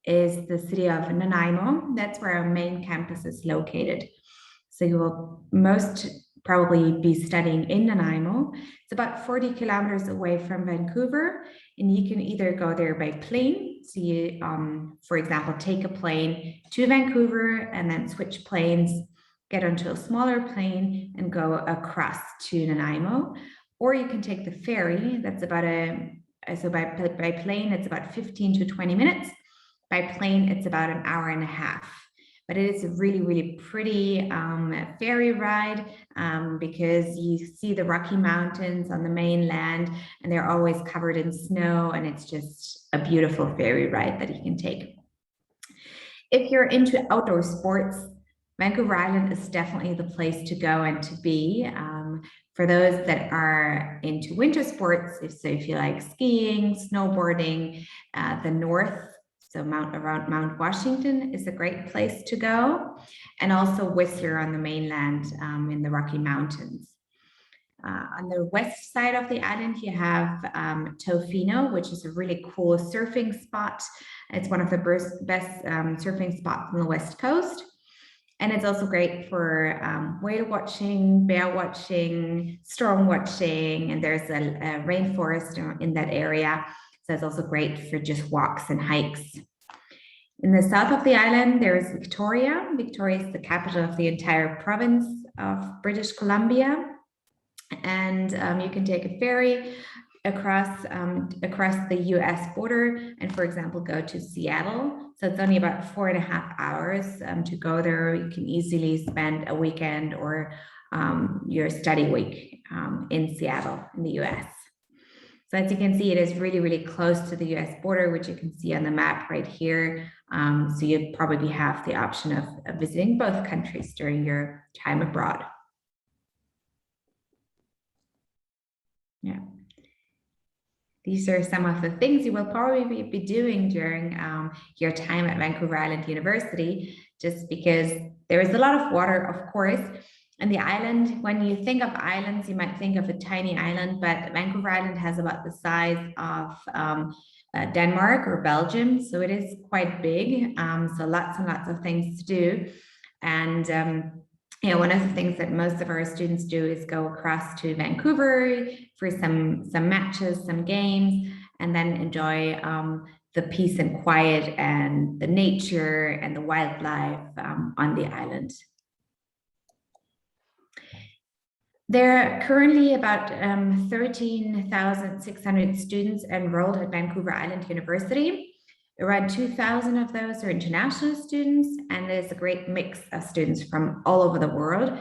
is the city of Nanaimo. That's where our main campus is located. So you will most probably be studying in Nanaimo. It's about 40 kilometers away from Vancouver, and you can either go there by plane. So you, for example, take a plane to Vancouver and then switch planes, get onto a smaller plane and go across to Nanaimo. Or you can take the ferry. That's about so by plane, it's about 15 to 20 minutes. By plane, it's about an hour and a half. But it is a really, really pretty ferry ride because you see the Rocky Mountains on the mainland and they're always covered in snow, and it's just a beautiful ferry ride that you can take. If you're into outdoor sports, Vancouver Island is definitely the place to go and to be. For those that are into winter sports, if you like skiing, snowboarding, the north, so around Mount Washington is a great place to go, and also Whistler on the mainland in the Rocky Mountains. On the west side of the island, you have Tofino, which is a really cool surfing spot. It's one of the best surfing spots on the West Coast. And it's also great for whale watching, bear watching, storm watching, and there's a rainforest in that area. So it's also great for just walks and hikes. In the south of the island, there is Victoria. Victoria is the capital of the entire province of British Columbia. And you can take a ferry across the US border and, for example, go to Seattle. So it's only about 4.5 hours to go there. You can easily spend a weekend or your study week in Seattle in the US. So as you can see, it is really, really close to the US border, which you can see on the map right here. So you'd probably have the option of visiting both countries during your time abroad. Yeah. These are some of the things you will probably be doing during your time at Vancouver Island University, just because there is a lot of water, of course. And the island, when you think of islands, you might think of a tiny island, but Vancouver Island has about the size of Denmark or Belgium. So it is quite big. So lots and lots of things to do. And you know, one of the things that most of our students do is go across to Vancouver for some matches, some games, and then enjoy the peace and quiet and the nature and the wildlife on the island. There are currently about 13,600 students enrolled at Vancouver Island University. Around 2,000 of those are international students, and there's a great mix of students from all over the world.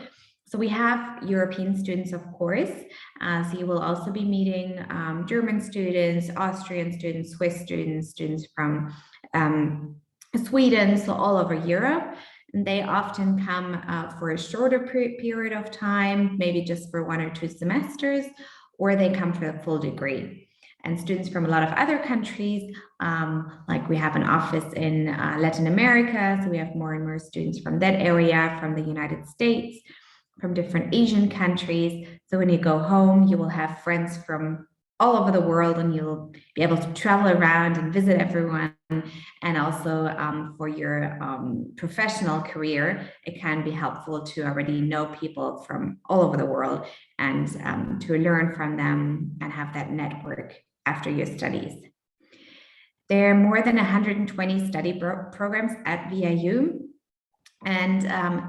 So we have European students, of course. So you will also be meeting German students, Austrian students, Swiss students, students from Sweden, so all over Europe. And they often come for a shorter period of time, maybe just for 1 or 2 semesters, or they come for a full degree. And students from a lot of other countries, like we have an office in Latin America, so we have more and more students from that area, from the United States, from different Asian countries. So when you go home, you will have friends from all over the world, and you'll be able to travel around and visit everyone. And also for your professional career, it can be helpful to already know people from all over the world and to learn from them and have that network after your studies. There are more than 120 study programs at VIU. And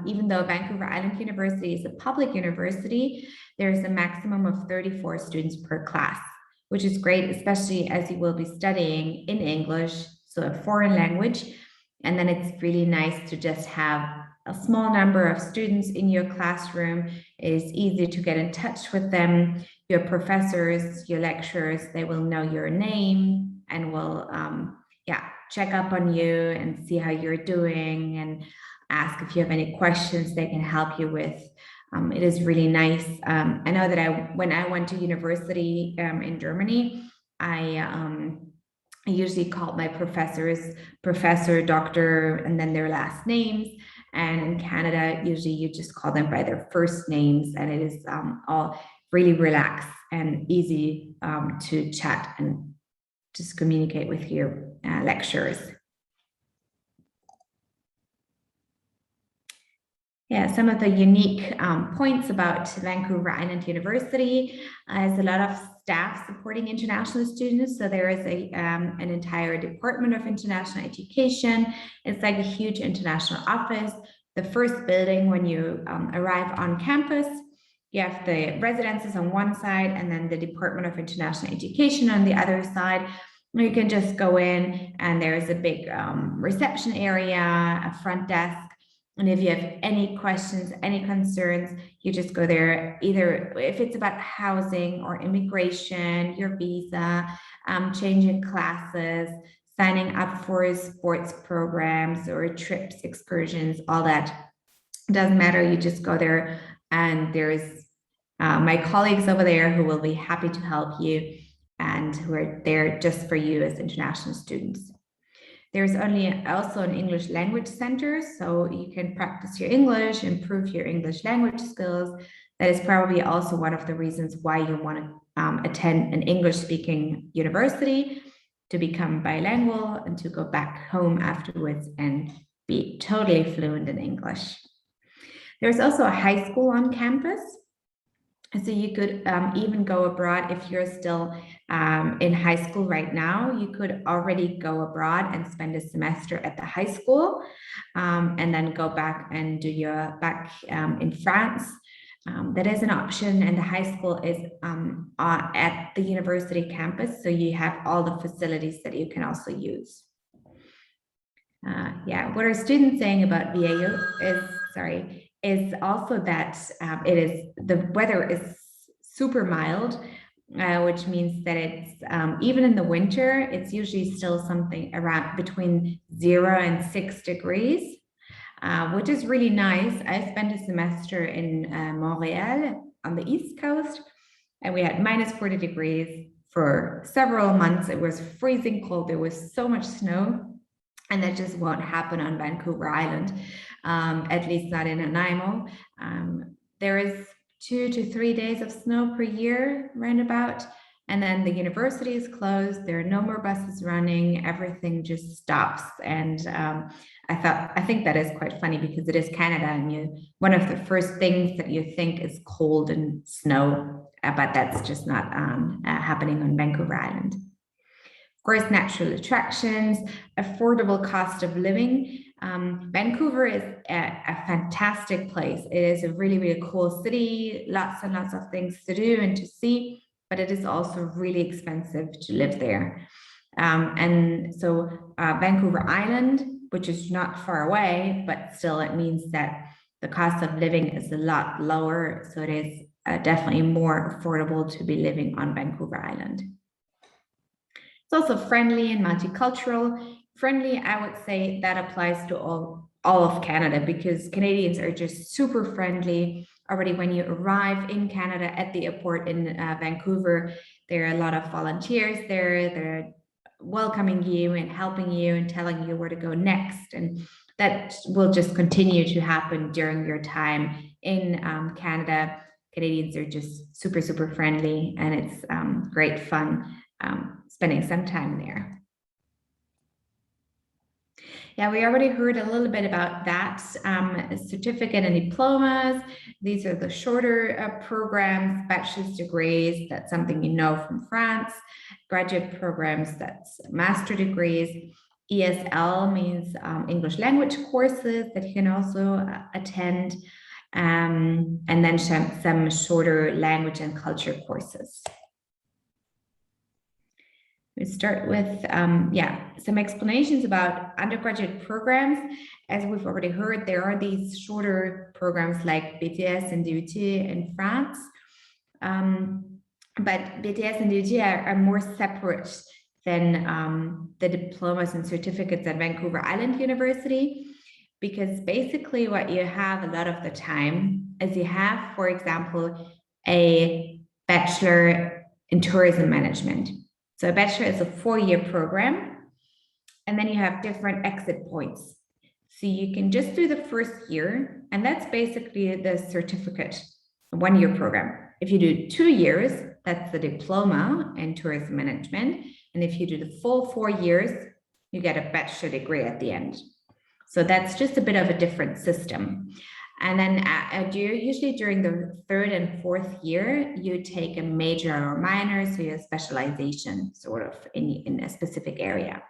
even though Vancouver Island University is a public university, there's a maximum of 34 students per class, which is great, especially as you will be studying in English, so a foreign language. And then it's really nice to just have a small number of students in your classroom. It is easy to get in touch with them. Your professors, your lecturers, they will know your name and will check up on you and see how you're doing and ask if you have any questions they can help you with. It is really nice. I know that when I went to university in Germany, I usually called my professors professor, doctor, and then their last names. And in Canada, usually you just call them by their first names, and it is all really relaxed and easy to chat and just communicate with your lecturers. Yeah, some of the unique points about Vancouver Island University is a lot of staff supporting international students. So there is an entire department of international education. It's like a huge international office. The first building when you arrive on campus, you have the residences on one side and then the Department of International Education on the other side. You can just go in and there's a big reception area, a front desk. And if you have any questions, any concerns, you just go there, either if it's about housing or immigration, your visa, changing classes, signing up for sports programs or trips, excursions, all that. It doesn't matter, you just go there and there's my colleagues over there who will be happy to help you and who are there just for you as international students. There's also an English language center, so you can practice your English, improve your English language skills. That is probably also one of the reasons why you want to attend an English-speaking university, to become bilingual and to go back home afterwards and be totally fluent in English. There's also a high school on campus. So you could even go abroad if you're still in high school right now. You could already go abroad and spend a semester at the high school and then go back and do your back in France. That is an option, and the high school is at the university campus, so you have all the facilities that you can also use. What are students saying about VIU is also that the weather is super mild, which means that it's even in the winter, it's usually still something around between 0 and 6 degrees, which is really nice. I spent a semester in Montreal on the East Coast, and we had -40 degrees for several months. It was freezing cold. There was so much snow. And that just won't happen on Vancouver Island, at least not in Nanaimo. There is 2 to 3 days of snow per year, roundabout, and then the university is closed. There are no more buses running. Everything just stops. And I think that is quite funny because it is Canada, and one of the first things that you think is cold and snow, but that's just not happening on Vancouver Island. course, natural attractions, affordable cost of living. Vancouver is a fantastic place. It is a really, really cool city, lots and lots of things to do and to see, but it is also really expensive to live there. And so Vancouver Island, which is not far away, but still it means that the cost of living is a lot lower. So it is definitely more affordable to be living on Vancouver Island. It's also friendly and multicultural. Friendly, I would say that applies to all of Canada, because Canadians are just super friendly. Already when you arrive in Canada at the airport in Vancouver, there are a lot of volunteers there. They're welcoming you and helping you and telling you where to go next. And that will just continue to happen during your time in Canada. Canadians are just super, super friendly, and it's great fun spending some time there. Yeah, we already heard a little bit about that. Certificate and diplomas. These are the shorter programs, bachelor's degrees. That's something you know from France. Graduate programs, that's master degrees. ESL means English language courses that you can also attend. And then some shorter language and culture courses. We start with, some explanations about undergraduate programs. As we've already heard, there are these shorter programs like BTS and DUT in France. But BTS and DUT are more separate than the diplomas and certificates at Vancouver Island University, because basically what you have a lot of the time is you have, for example, a bachelor in tourism management. So a bachelor is a 4-year program, and then you have different exit points. So you can just do the first year, and that's basically the certificate, a 1-year program. If you do 2 years, that's the diploma in tourism management. And if you do the full 4 years, you get a bachelor degree at the end. So that's just a bit of a different system. And then usually during the 3rd and 4th year, you take a major or minor, so your specialization sort of in a specific area.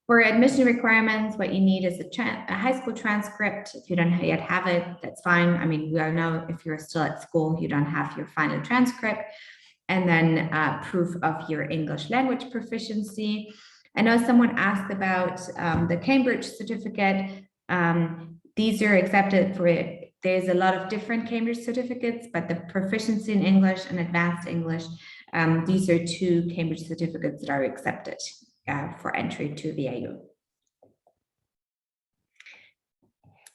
For admission requirements, what you need is a high school transcript. If you don't yet have it, that's fine. I mean, we all know if you're still at school, you don't have your final transcript. And then proof of your English language proficiency. I know someone asked about the Cambridge certificate. These are accepted for, there's a lot of different Cambridge certificates, but the proficiency in English and advanced English, these are 2 Cambridge certificates that are accepted for entry to VIU.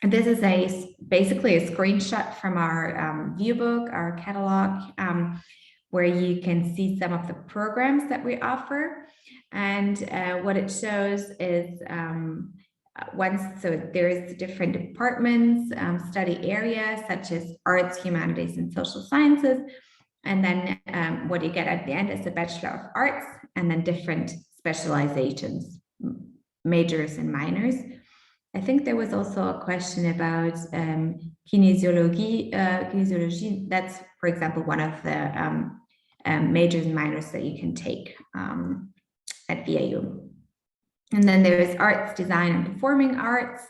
And this is basically a screenshot from our viewbook, our catalog, where you can see some of the programs that we offer. And what it shows is so there's different departments, study areas such as arts, humanities, and social sciences. And then what you get at the end is a Bachelor of Arts, and then different specializations, majors and minors. I think there was also a question about kinesiology. Kinesiology, that's, for example, one of the majors and minors that you can take at VIU. And then there's arts, design, and performing arts.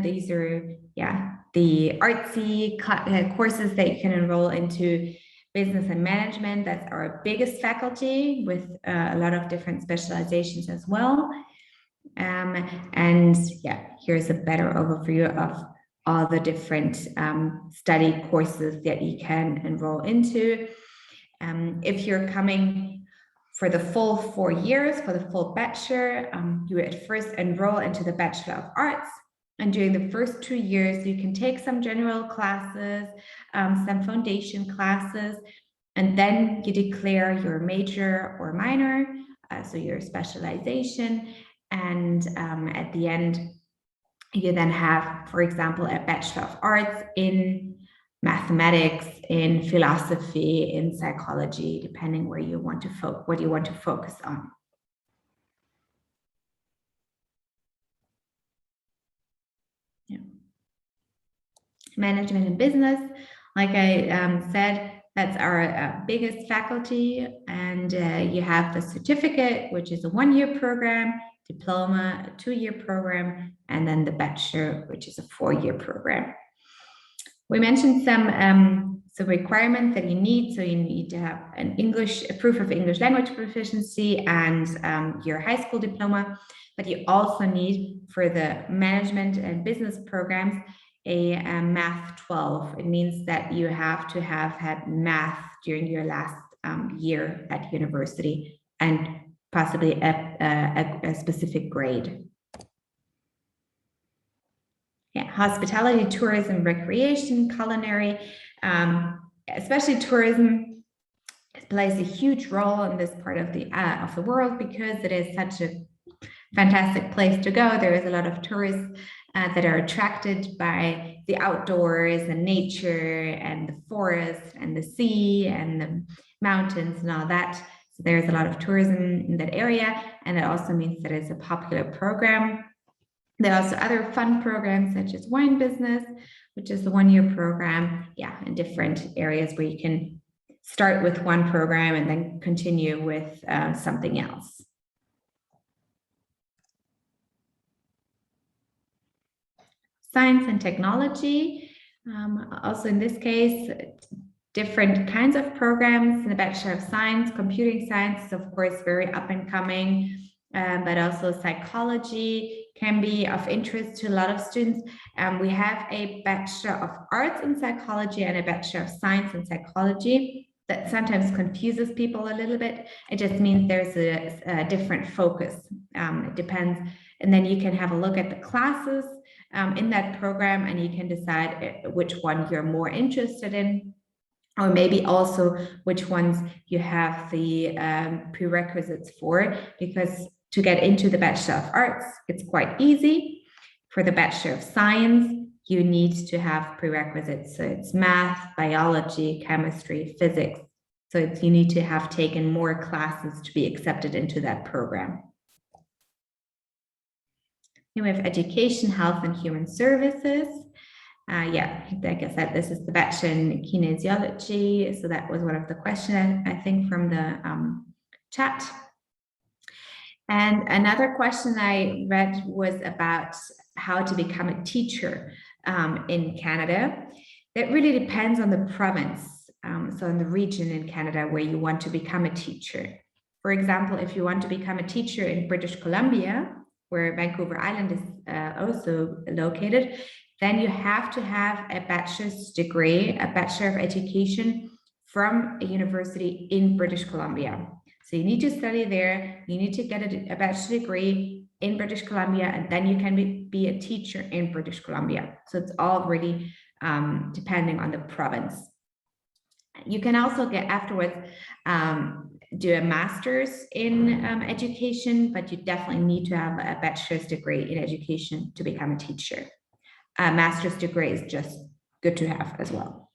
These are, the artsy courses that you can enroll into. Business and management, that's our biggest faculty, with a lot of different specializations as well. And here's a better overview of all the different study courses that you can enroll into. If you're coming for the full 4 years, for the full bachelor, you would first enroll into the Bachelor of Arts. And during the first 2 years, you can take some general classes, some foundation classes, and then you declare your major or minor, so your specialization. And at the end, you then have, for example, a Bachelor of Arts in mathematics, in philosophy, in psychology, depending where you want to what you want to focus on. Management and business, like I said, That's our biggest faculty. And you have the certificate, which is a 1-year program, diploma, a 2-year program, and then the bachelor, which is a 4-year program. We mentioned some requirements that you need. So you need to have a proof of English language proficiency and your high school diploma, but you also need, for the management and business programs, a Math 12. It means that you have to have had math during your last year at university and possibly a specific grade. Yeah, hospitality, tourism, recreation, culinary, especially tourism plays a huge role in this part of the world because it is such a fantastic place to go. There is a lot of tourists that are attracted by the outdoors and nature and the forest and the sea and the mountains and all that. So there's a lot of tourism in that area, and it also means that it's a popular program. There are also other fun programs such as wine business, which is the 1-year program, in different areas where you can start with one program and then continue with something else. Science and technology, also in this case, different kinds of programs. In the Bachelor of Science, computing science is of course very up and coming, but also psychology can be of interest to a lot of students. We have a Bachelor of Arts in Psychology and a Bachelor of Science in Psychology. That sometimes confuses people a little bit. It just means there's a different focus. It depends. And then you can have a look at the classes in that program, and you can decide which one you're more interested in, or maybe also which ones you have the prerequisites for, because to get into the Bachelor of Arts, it's quite easy. For the Bachelor of Science, you need to have prerequisites. So it's math, biology, chemistry, physics. So you need to have taken more classes to be accepted into that program. Then we have education, health, and human services. Like I said, this is the Bachelor in kinesiology. So that was one of the questions, I think, from the chat. And another question I read was about how to become a teacher in Canada. That really depends on the province, so in the region in Canada where you want to become a teacher. For example, if you want to become a teacher in British Columbia, where Vancouver Island is also located, then you have to have a bachelor's degree, a Bachelor of Education from a university in British Columbia. So you need to study there, you need to get a bachelor's degree in British Columbia, and then you can be a teacher in British Columbia. So it's all really depending on the province. You can also get afterwards do a master's in education, but you definitely need to have a bachelor's degree in education to become a teacher. A master's degree is just good to have as well.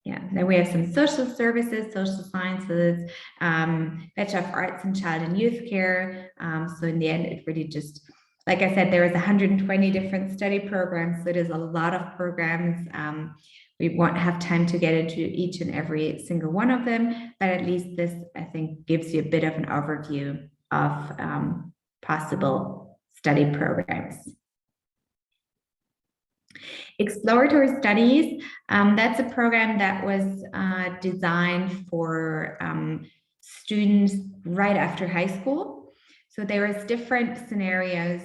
Yeah, then we have some social services, social sciences, Bachelor of Arts in Child and Youth Care. So in the end, it really just, like I said, there is 120 different study programs. So it is a lot of programs. We won't have time to get into each and every single one of them, but at least this, I think, gives you a bit of an overview of possible study programs. Exploratory Studies, that's a program that was designed for students right after high school. So there is different scenarios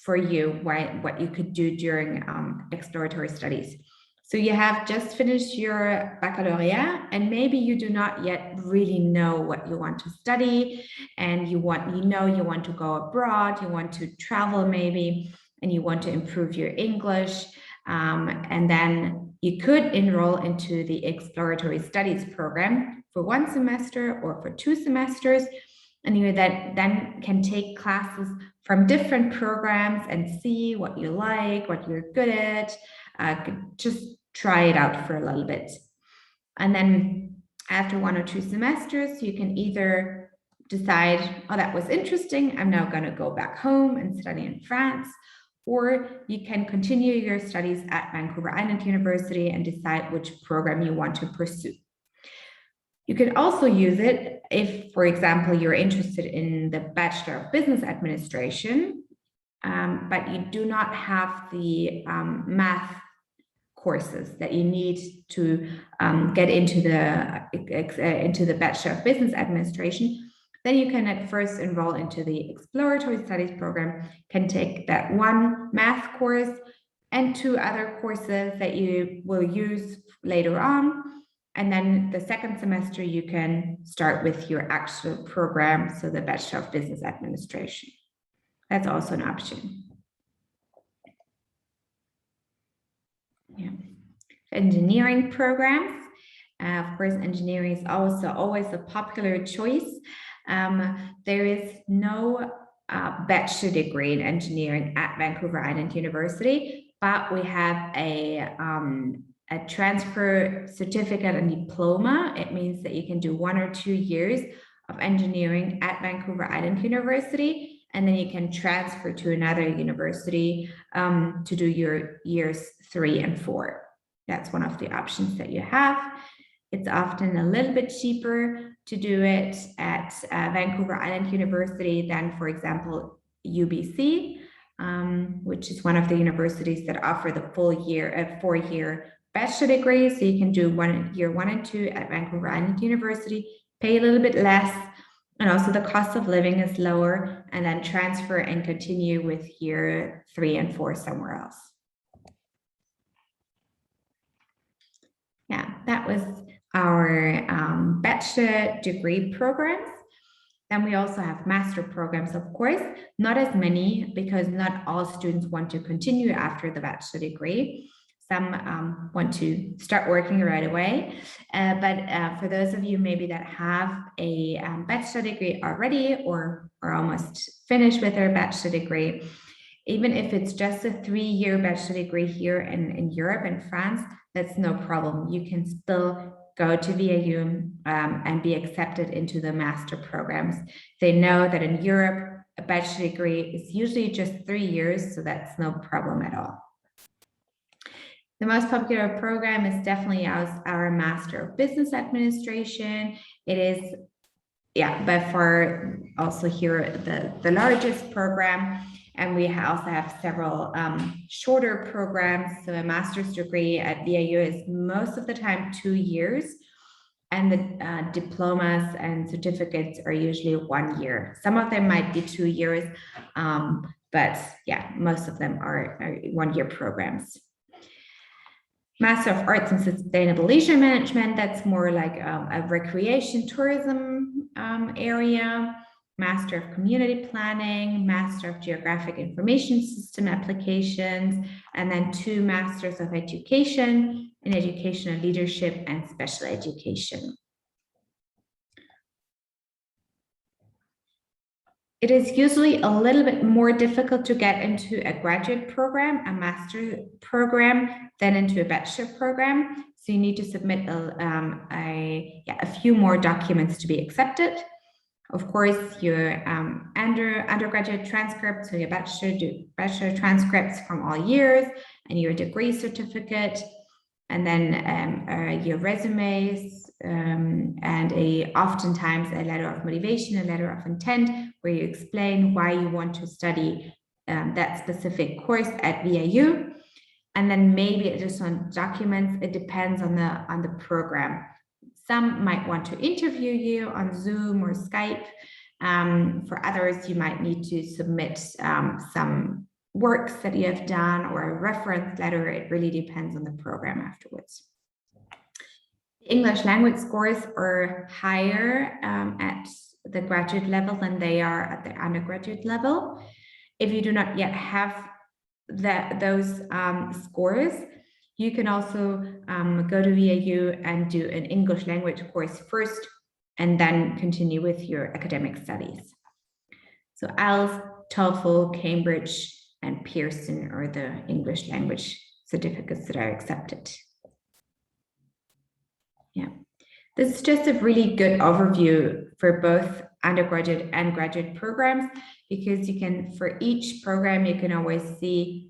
for you, what you could do during exploratory studies. So you have just finished your baccalaureate, and maybe you do not yet really know what you want to study, and you want to go abroad, you want to travel maybe, and you want to improve your English, and then you could enroll into the Exploratory Studies program for 1 semester or for 2 semesters, and you then can take classes from different programs and see what you like, what you're good at, just try it out for a little bit. And then after 1 or 2 semesters, you can either decide, oh, that was interesting, I'm now going to go back home and study in France. or you can continue your studies at Vancouver Island University and decide which program you want to pursue. You can also use it if, for example, you're interested in the Bachelor of Business Administration, but you do not have the math courses that you need to get into the Bachelor of Business Administration. Then you can at first enroll into the Exploratory Studies program, can take that one math course and 2 other courses that you will use later on. And then the second semester, you can start with your actual program, so the Bachelor of Business Administration. That's also an option. Yeah. Engineering programs. Of course, engineering is also always a popular choice. There is no bachelor degree in engineering at Vancouver Island University, but we have a transfer certificate and diploma. It means that you can do 1 or 2 years of engineering at Vancouver Island University, and then you can transfer to another university to do your years 3 and 4. That's one of the options that you have. It's often a little bit cheaper to do it at Vancouver Island University than, for example, UBC, which is one of the universities that offer the full year, 4-year bachelor degree. So you can do year 1 and 2 at Vancouver Island University, pay a little bit less, and also the cost of living is lower, and then transfer and continue with year 3 and 4 somewhere else. Yeah, that was our bachelor degree programs. Then we also have master programs, of course, not as many because not all students want to continue after the bachelor degree. Some want to start working right away, but for those of you maybe that have a bachelor degree already or are almost finished with their bachelor degree, even if it's just a 3-year bachelor degree here in Europe and France, that's no problem. You can still go to VAU and be accepted into the master programs. They know that in Europe, a bachelor degree is usually just 3 years, so that's no problem at all. The most popular program is definitely our Master of Business Administration. It is, yeah, by far also here the largest program. And we also have several shorter programs. So a master's degree at VAU is most of the time 2 years. And the diplomas and certificates are usually 1 year. Some of them might be 2 years, but yeah, most of them are 1-year programs. Master of Arts in Sustainable Leisure Management, that's more like a recreation tourism area. Master of Community Planning, Master of Geographic Information System Applications, and then 2 Masters of Education in Educational Leadership and Special Education. It is usually a little bit more difficult to get into a graduate program, a master program, than into a bachelor program. So you need to submit a few more documents to be accepted. Of course, your undergraduate transcripts, so your bachelor transcripts from all years, and your degree certificate, and then your resumes, and oftentimes a letter of motivation, a letter of intent, where you explain why you want to study that specific course at VAU, and then maybe additional documents. It depends on the program. Some might want to interview you on Zoom or Skype. For others, you might need to submit some works that you have done or a reference letter. It really depends on the program afterwards. English language scores are higher at the graduate level than they are at the undergraduate level. If you do not yet have those scores, you can also go to VAU and do an English language course first, and then continue with your academic studies. So IELTS, TOEFL, Cambridge, and Pearson are the English language certificates that are accepted. Yeah, this is just a really good overview for both undergraduate and graduate programs, because you can, for each program, you can always see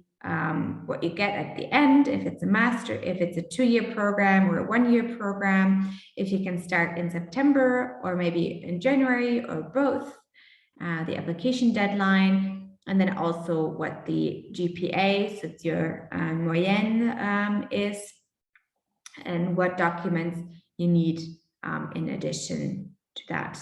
what you get at the end, if it's a master, if it's a 2-year program or a 1-year program, if you can start in September or maybe in January or both, the application deadline, and then also what the GPA, so it's your moyenne, is, and what documents you need in addition to that.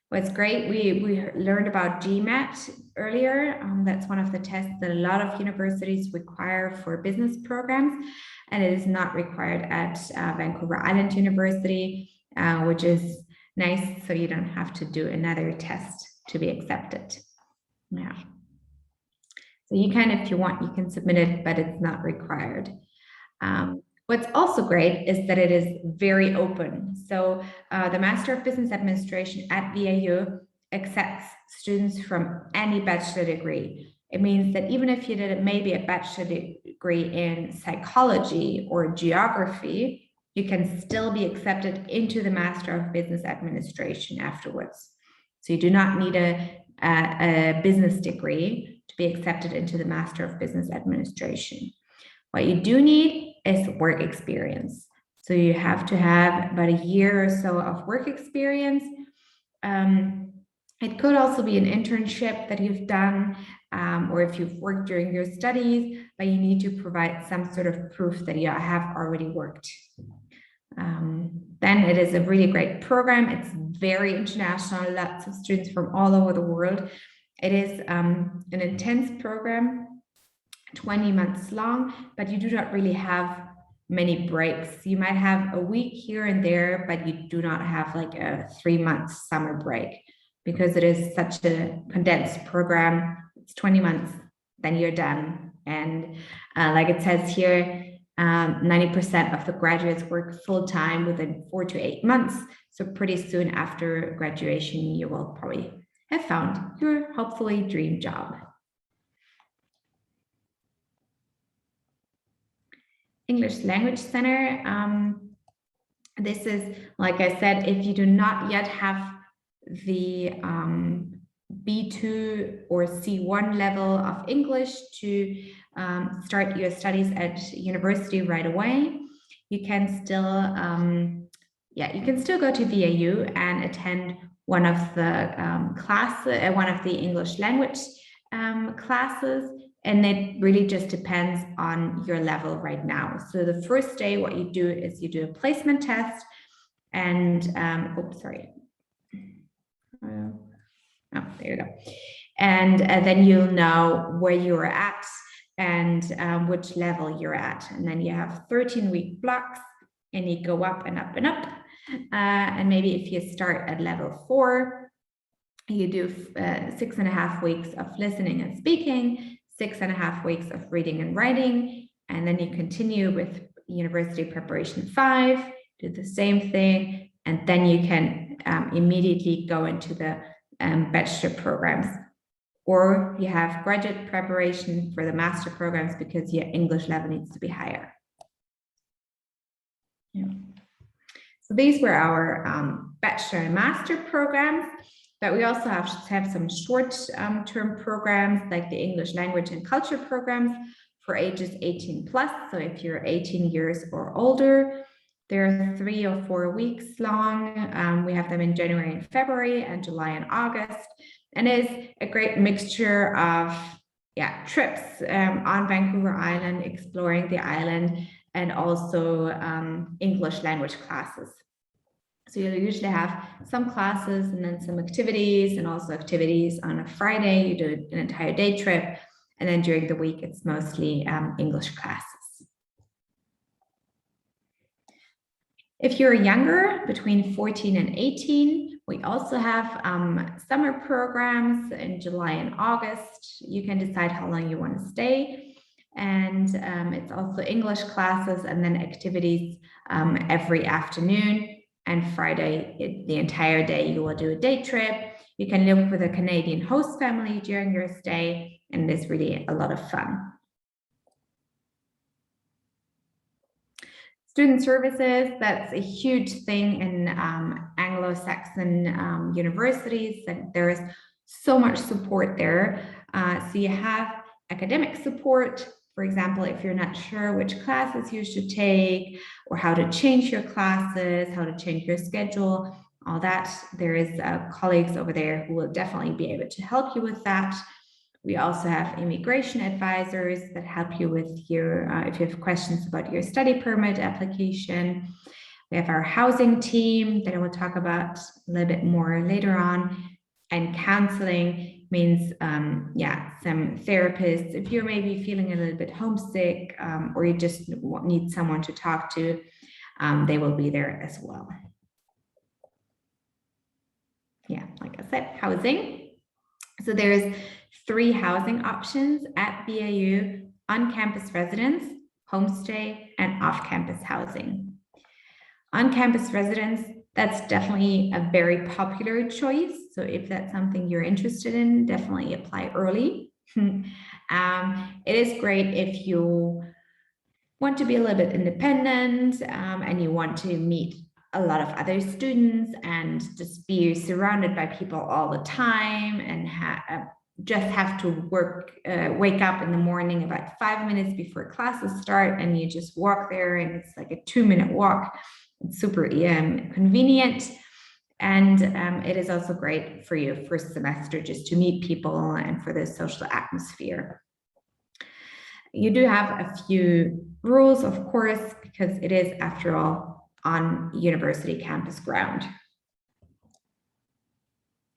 What's great, we learned about GMAT earlier. That's one of the tests that a lot of universities require for business programs, and it is not required at Vancouver Island University, which is nice, so you don't have to do another test to be accepted. Yeah. So you can, if you want, you can submit it, but it's not required. What's also great is that it is very open. So the Master of Business Administration at VAU accepts students from any bachelor degree. It means that even if you did maybe a bachelor degree in psychology or geography, you can still be accepted into the Master of Business Administration afterwards. So you do not need a business degree to be accepted into the Master of Business Administration. What you do need is work experience. So you have to have about a year or so of work experience. It could also be an internship that you've done, or if you've worked during your studies, but you need to provide some sort of proof that you have already worked. Then it is a really great program. It's very international, lots of students from all over the world. It is an intense program, 20 months long, but you do not really have many breaks. You might have a week here and there, but you do not have like a 3-month summer break, because it is such a condensed program. It's 20 months, then you're done. And like it says here, 90% of the graduates work full-time within 4 to 8 months. So pretty soon after graduation, you will probably have found your hopefully dream job. English Language Center. This is, like I said, if you do not yet have the B2 or C1 level of English to start your studies at university right away, you can still, you can still go to VAU and attend one of the one of the English language classes. And it really just depends on your level right now. So the first day, what you do is you do a placement test, and oops, sorry. Oh, there you go. And then you'll know where you're at and which level you're at. And then you have 13-week blocks, and you go up and up and up. And maybe if you start at level 4, you do 6.5 weeks of listening and speaking, 6.5 weeks of reading and writing, and then you continue with University Preparation 5, do the same thing, and then you can immediately go into the bachelor programs. Or you have graduate preparation for the master programs because your English level needs to be higher. Yeah. So these were our bachelor and master programs. But we also have some short-term programs like the English language and culture programs for ages 18 plus. So if you're 18 years or older, they're 3 or 4 weeks long. We have them in January and February, and July and August. And it's a great mixture of trips on Vancouver Island, exploring the island, and also English language classes. So you'll usually have some classes and then some activities, and also activities on a Friday. You do an entire day trip, and then during the week, it's mostly English classes. If you're younger, between 14 and 18, we also have summer programs in July and August. You can decide how long you want to stay. And it's also English classes and then activities every afternoon. And Friday, the entire day, you will do a day trip. You can live with a Canadian host family during your stay, and it's really a lot of fun. Student services, that's a huge thing in Anglo-Saxon universities, and there is so much support there. So you have academic support. For example, if you're not sure which classes you should take or how to change your classes, how to change your schedule, all that, there is colleagues over there who will definitely be able to help you with that. We also have immigration advisors that help you with your, if you have questions about your study permit application. We have our housing team that I will talk about a little bit more later on. And counseling means, some therapists. If you're maybe feeling a little bit homesick or you just need someone to talk to, they will be there as well. Yeah, like I said, housing. So there's 3 housing options at BAU: on-campus residence, homestay, and off-campus housing. On-campus residence, that's definitely a very popular choice. So if that's something you're interested in, definitely apply early. It is great if you want to be a little bit independent and you want to meet a lot of other students and just be surrounded by people all the time and just have to wake up in the morning about 5 minutes before classes start, and you just walk there, and it's like a 2-minute walk. It's super convenient, and it is also great for your first semester just to meet people and for the social atmosphere. You do have a few rules, of course, because it is, after all, on university campus ground.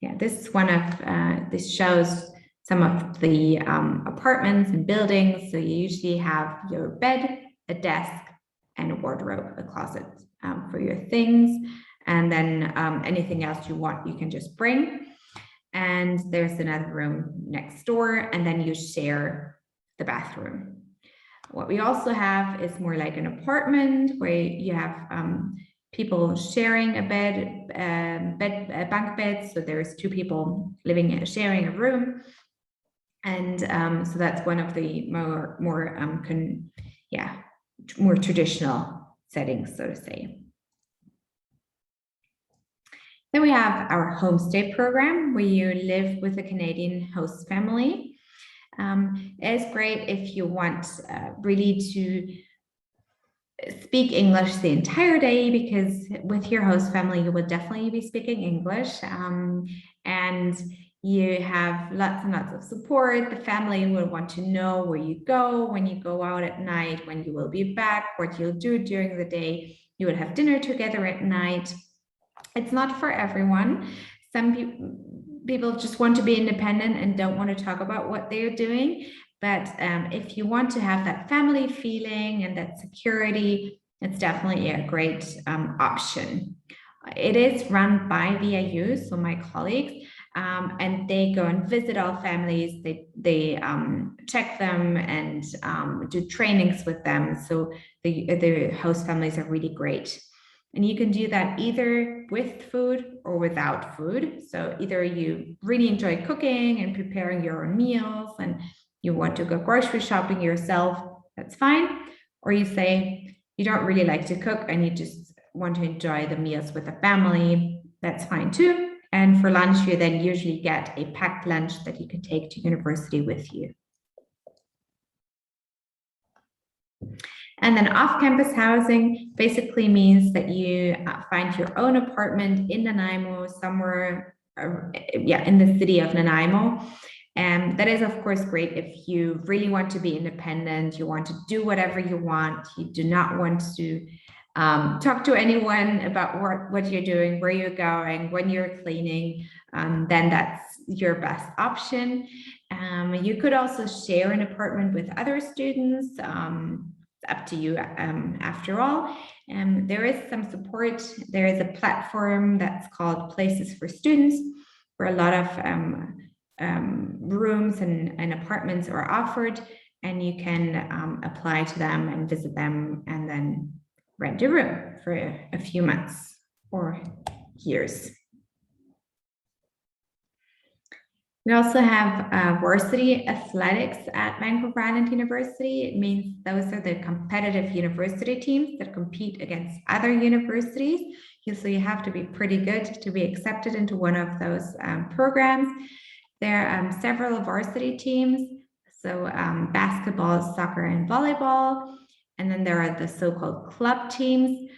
Yeah, this is one of, this shows some of the apartments and buildings. So you usually have your bed, a desk, and a wardrobe, a closet for your things. And then anything else you want, you can just bring. And there's another room next door, and then you share the bathroom. What we also have is more like an apartment where you have people sharing a bunk bed. So there's 2 people sharing a room. And so that's one of the more traditional settings, so to say. Then we have our homestay program, where you live with a Canadian host family. It's great if you want really to speak English the entire day, because with your host family, you will definitely be speaking English. And you have lots and lots of support. The family will want to know where you go, when you go out at night, when you will be back, what you'll do during the day. You will have dinner together at night. It's not for everyone. Some people just want to be independent and don't want to talk about what they're doing. But if you want to have that family feeling and that security, it's definitely a great option. It is run by VIU, so my colleagues, and they go and visit all families. They check them and do trainings with them. So the host families are really great. And you can do that either with food or without food. So either you really enjoy cooking and preparing your own meals and you want to go grocery shopping yourself, that's fine. Or you say you don't really like to cook and you just want to enjoy the meals with the family, that's fine too. And for lunch, you then usually get a packed lunch that you can take to university with you. And then off-campus housing basically means that you find your own apartment in Nanaimo, somewhere, in the city of Nanaimo. And that is, of course, great if you really want to be independent, you want to do whatever you want, you do not want to talk to anyone about what you're doing, where you're going, when you're cleaning, then that's your best option. You could also share an apartment with other students. It's up to you after all. There is some support. There is a platform that's called Places for Students, where a lot of rooms and apartments are offered, and you can apply to them and visit them and then rent a room for a few months or years. We also have varsity athletics at Vancouver Island University. It means those are the competitive university teams that compete against other universities. So you have to be pretty good to be accepted into one of those programs. There are several varsity teams, so basketball, soccer, and volleyball. And then there are the so-called club teams.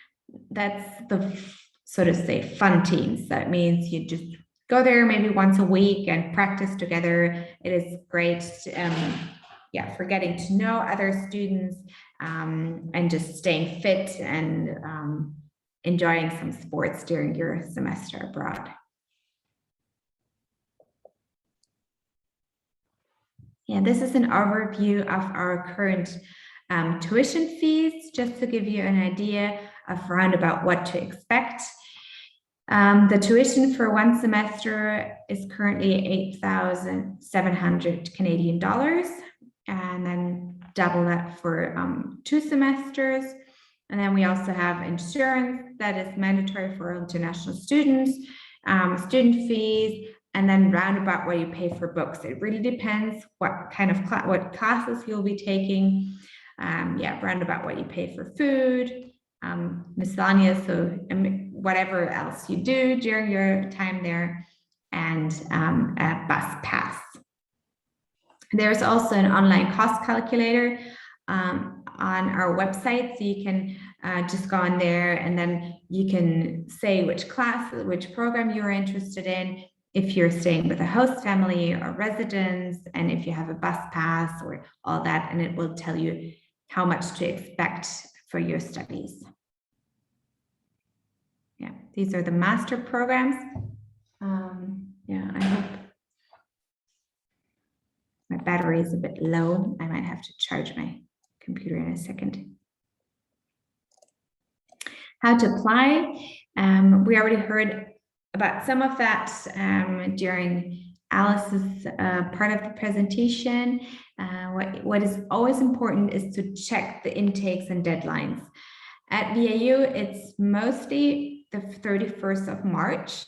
That's the, so to say, fun teams. That means you just go there maybe once a week and practice together. It is great, for getting to know other students and just staying fit and enjoying some sports during your semester abroad. Yeah, this is an overview of our current tuition fees, just to give you an idea of round about what to expect. The tuition for one semester is currently 8,700 Canadian dollars, and then double that for 2 semesters. And then we also have insurance that is mandatory for international students, student fees, and then roundabout what you pay for books. It really depends what kind of what classes you'll be taking. Roundabout what you pay for food, miscellaneous, so whatever else you do during your time there, and a bus pass. There's also an online cost calculator on our website, so you can just go on there and then you can say which class, which program you're interested in, if you're staying with a host family or residence, and if you have a bus pass or all that, and it will tell you how much to expect for your studies. Yeah, these are the master programs. I hope my battery is a bit low. I might have to charge my computer in a second. How to apply. We already heard about some of that during Alice's part of the presentation. What is always important is to check the intakes and deadlines. At VAU, it's mostly the 31st of March.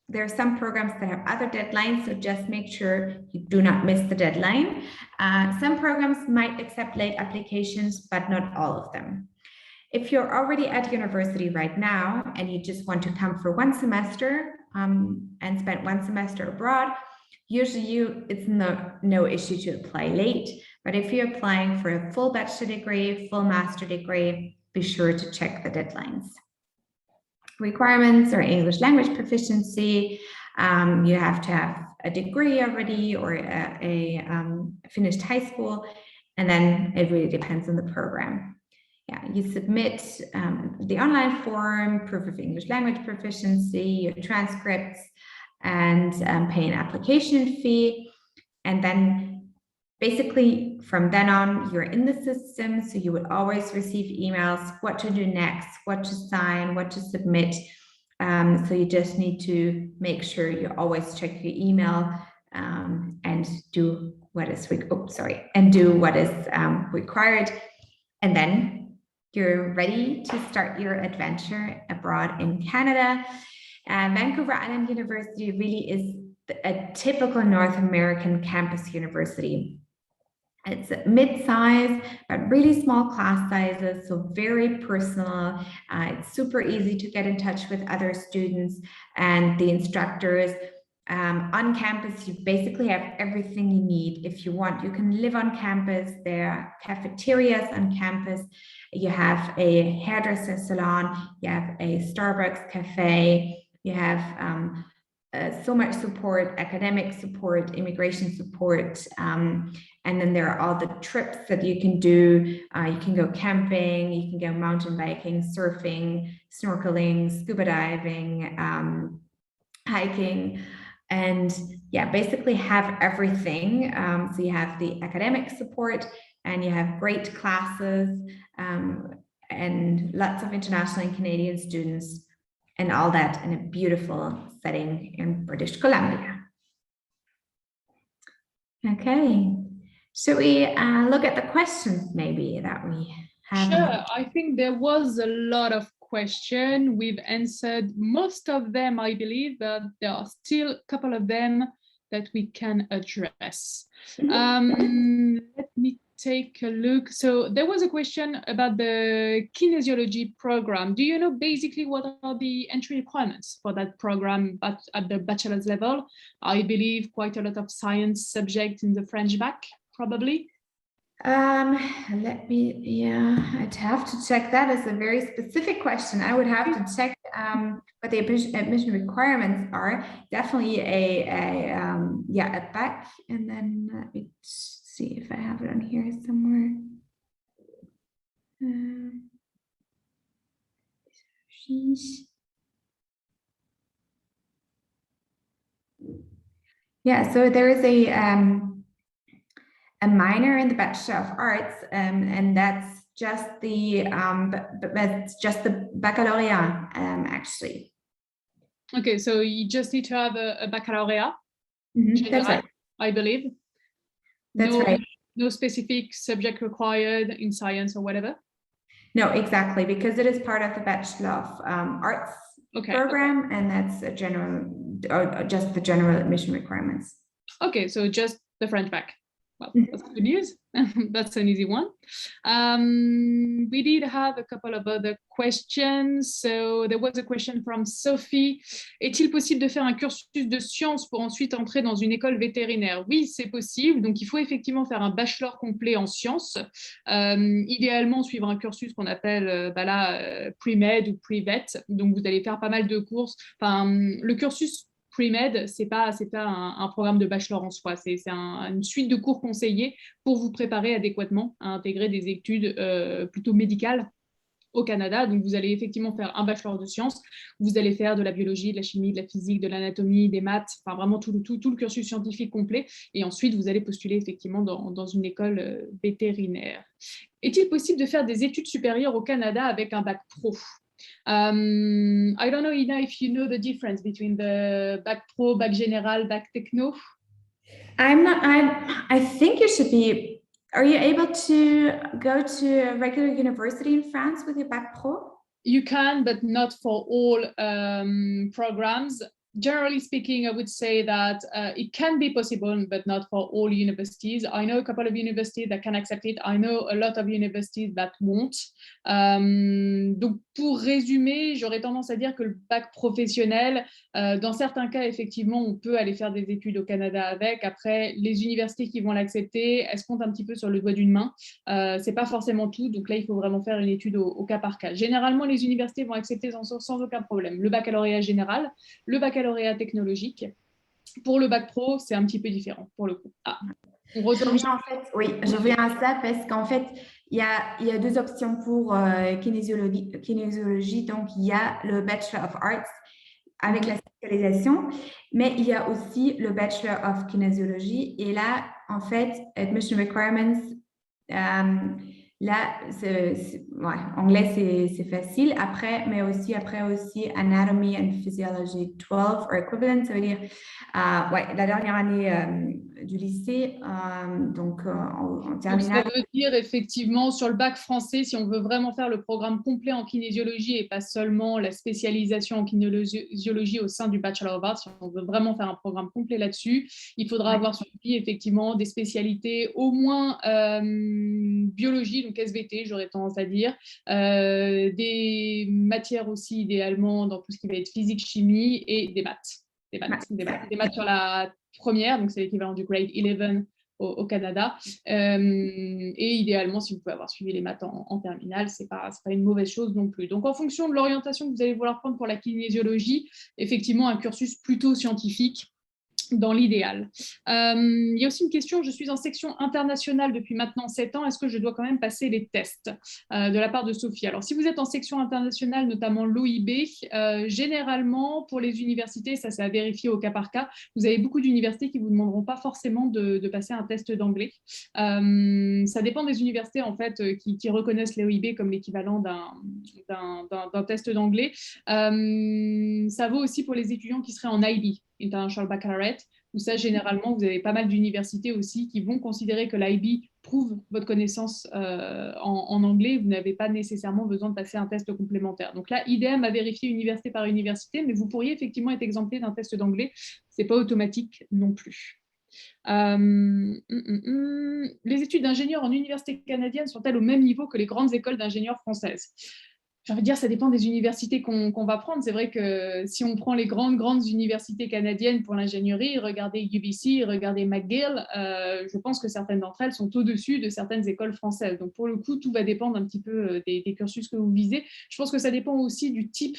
There are some programs that have other deadlines, so just make sure you do not miss the deadline. Some programs might accept late applications, but not all of them. If you're already at university right now and you just want to come for one semester and spend one semester abroad, usually it's no issue to apply late. But if you're applying for a full bachelor degree, full master degree, be sure to check the deadlines. Requirements are English language proficiency. You have to have a degree already or a finished high school, and then it really depends on the program. Yeah, you submit the online form, proof of English language proficiency, your transcripts, and pay an application fee. And then basically from then on, you're in the system, so you would always receive emails, what to do next, what to sign, what to submit. So you just need to make sure you always check your email and do what is required. And then you're ready to start your adventure abroad in Canada. Vancouver Island University really is a typical North American campus university. It's mid-size, but really small class sizes, so very personal. It's super easy to get in touch with other students and the instructors. On campus, you basically have everything you need. If you want, you can live on campus. There are cafeterias on campus. You have a hairdresser salon. You have a Starbucks cafe. You have so much support, academic support, immigration support. And then there are all the trips that you can do. You can go camping, you can go mountain biking, surfing, snorkeling, scuba diving, hiking, and yeah, basically have everything. So you have the academic support and you have great classes and lots of international and Canadian students and all that in a beautiful setting in British Columbia. Okay. Should we look at the questions maybe that we have? Sure, I think there was a lot of questions. We've answered most of them, I believe, but there are still a couple of them that we can address. Let me take a look. So there was a question about the kinesiology program. Do you know basically what are the entry requirements for that program at the bachelor's level? I believe quite a lot of science subjects in the French bac, probably. I'd have to check that. It's a very specific question. I would have to check what the admission requirements are. Definitely a bac, and then let me see if I have it on here somewhere. Yeah, so there is a minor in the Bachelor of Arts, and that's just the baccalaureate, actually. Okay, so you just need to have a baccalaureate. That's right. I believe. That's right. No specific subject required in science or whatever? No, exactly, because it is part of the Bachelor of Arts program, and that's a general, or just the general admission requirements. Okay, so just the French bac. Well, that's good news. That's an easy one. We did have a couple of other questions. So there was a question from Sophie. Est-il possible de faire un cursus de sciences pour ensuite entrer dans une école vétérinaire? Oui, c'est possible. Donc, il faut effectivement faire un bachelor complet en sciences. Idéalement, suivre un cursus qu'on appelle pre-med ou pre-vet. Donc, vous allez faire pas mal de courses. Enfin, le cursus pre-med, c'est pas un programme de bachelor en soi, c'est une suite de cours conseillés pour vous préparer adéquatement à intégrer des études plutôt médicales au Canada. Donc, vous allez effectivement faire un bachelor de sciences, vous allez faire de la biologie, de la chimie, de la physique, de l'anatomie, des maths, enfin vraiment tout le cursus scientifique complet. Et ensuite, vous allez postuler effectivement dans une école vétérinaire. Est-il possible de faire des études supérieures au Canada avec un bac pro? I don't know, Ina, if you know the difference between the bac pro, bac général, bac techno. I think you should be. Are you able to go to a regular university in France with your bac pro? You can, but not for all programs. Generally speaking, I would say that it can be possible, but not for all universities. I know a couple of universities that can accept it. I know a lot of universities that won't. Donc, pour résumer, j'aurais tendance à dire que le bac professionnel, dans certains cas, effectivement, on peut aller faire des études au Canada avec. Après, les universités qui vont l'accepter, elles se comptent un petit peu sur le doigt d'une main. C'est pas forcément tout. Donc là, il faut vraiment faire une étude au cas par cas. Généralement, les universités vont accepter sans aucun problème le baccalauréat général, le baccalauréat technologique. Pour le bac pro, c'est un petit peu différent pour le coup. Je reviens à ça parce qu'en fait, il y a deux options pour kinésiologie. Donc, il y a le Bachelor of Arts avec la spécialisation, mais il y a aussi le Bachelor of Kinésiologie. Et là, en fait, admission requirements, là, anglais, c'est facile. Après aussi Anatomy and Physiology 12 or equivalent, ça veut dire la dernière année du lycée, donc en terminale. Ça veut dire effectivement sur le bac français, si on veut vraiment faire le programme complet en kinésiologie et pas seulement la spécialisation en kinésiologie au sein du Bachelor of Arts, si on veut vraiment faire un programme complet là-dessus, il faudra avoir suivi effectivement des spécialités au moins biologie, donc SVT, j'aurais tendance à dire, des matières aussi idéalement dans tout ce qui va être physique, chimie et des maths. Des maths sur la première, donc c'est l'équivalent du grade 11 au Canada. Et idéalement, si vous pouvez avoir suivi les maths en terminale, c'est pas une mauvaise chose non plus. Donc, en fonction de l'orientation que vous allez vouloir prendre pour la kinésiologie, effectivement, un cursus plutôt scientifique dans l'idéal. Il y a aussi une question, je suis en section internationale depuis maintenant 7 ans, est-ce que je dois quand même passer les tests de la part de Sophie? Alors, si vous êtes en section internationale, notamment l'OIB, généralement, pour les universités, ça c'est à vérifier au cas par cas, vous avez beaucoup d'universités qui ne vous demanderont pas forcément de passer un test d'anglais. Ça dépend des universités, en fait, qui reconnaissent l'OIB comme l'équivalent d'un test d'anglais. Ça vaut aussi pour les étudiants qui seraient en IB, International Baccalaureate, où ça, généralement, vous avez pas mal d'universités aussi qui vont considérer que l'IB prouve votre connaissance en anglais. Vous n'avez pas nécessairement besoin de passer un test complémentaire. Donc là, idem à vérifier université par université, mais vous pourriez effectivement être exempté d'un test d'anglais. Ce n'est pas automatique non plus. Les études d'ingénieur en université canadienne sont-elles au même niveau que les grandes écoles d'ingénieurs françaises? J'ai envie de dire, ça dépend des universités qu'on va prendre. C'est vrai que si on prend les grandes universités canadiennes pour l'ingénierie, regardez UBC, regardez McGill, je pense que certaines d'entre elles sont au-dessus de certaines écoles françaises. Donc, pour le coup, tout va dépendre un petit peu des cursus que vous visez. Je pense que ça dépend aussi du type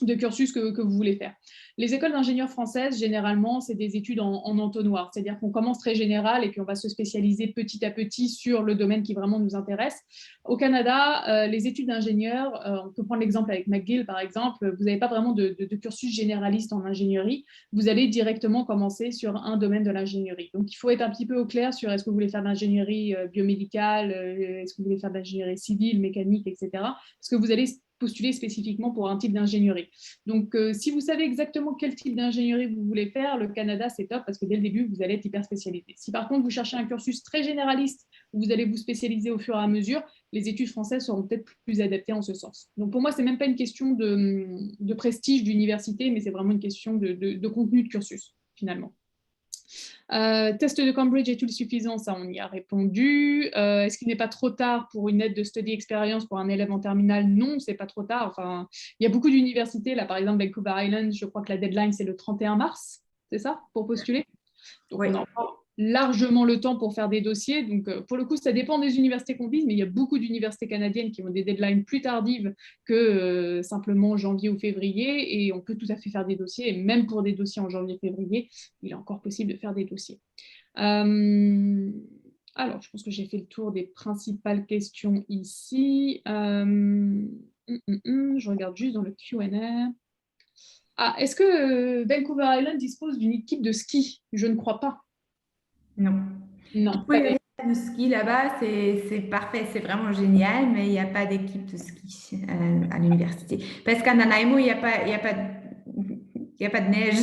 de cursus que vous voulez faire. Les écoles d'ingénieurs françaises, généralement, c'est des études en entonnoir, c'est-à-dire qu'on commence très général et puis on va se spécialiser petit à petit sur le domaine qui vraiment nous intéresse. Au Canada, les études d'ingénieurs, on peut prendre l'exemple avec McGill par exemple, vous n'avez pas vraiment de cursus généraliste en ingénierie, vous allez directement commencer sur un domaine de l'ingénierie. Donc il faut être un petit peu au clair sur est-ce que vous voulez faire de l'ingénierie biomédicale, est-ce que vous voulez faire de l'ingénierie civile, mécanique, etc. Parce que vous allez postuler spécifiquement pour un type d'ingénierie. Donc, si vous savez exactement quel type d'ingénierie vous voulez faire, le Canada, c'est top parce que dès le début, vous allez être hyper spécialisé. Si par contre, vous cherchez un cursus très généraliste où vous allez vous spécialiser au fur et à mesure, les études françaises seront peut-être plus adaptées en ce sens. Donc, pour moi, ce n'est même pas une question de prestige d'université, mais c'est vraiment une question de contenu de cursus, finalement. Test de Cambridge est-il suffisant? Ça, on y a répondu. Est-ce qu'il n'est pas trop tard pour une aide de study experience pour un élève en terminale? Non, c'est pas trop tard. Enfin, il y a beaucoup d'universités. Là, par exemple, Vancouver Island, je crois que la deadline, c'est le 31 mars. C'est ça, pour postuler? Donc, on a encore largement le temps pour faire des dossiers. Donc, pour le coup, ça dépend des universités qu'on vise, mais il y a beaucoup d'universités canadiennes qui ont des deadlines plus tardives que simplement janvier ou février, et on peut tout à fait faire des dossiers, et même pour des dossiers en janvier-février, il est encore possible de faire des dossiers. Alors, je pense que j'ai fait le tour des principales questions ici. Je regarde juste dans le Q&A. Ah, est-ce que Vancouver Island dispose d'une équipe de ski? Je ne crois pas. Non. Non. Oui, il y a du ski là-bas, c'est parfait, c'est vraiment génial, mais il n'y a pas d'équipe de ski à l'université. Parce qu'à Nanaimo, il n'y a pas de neige.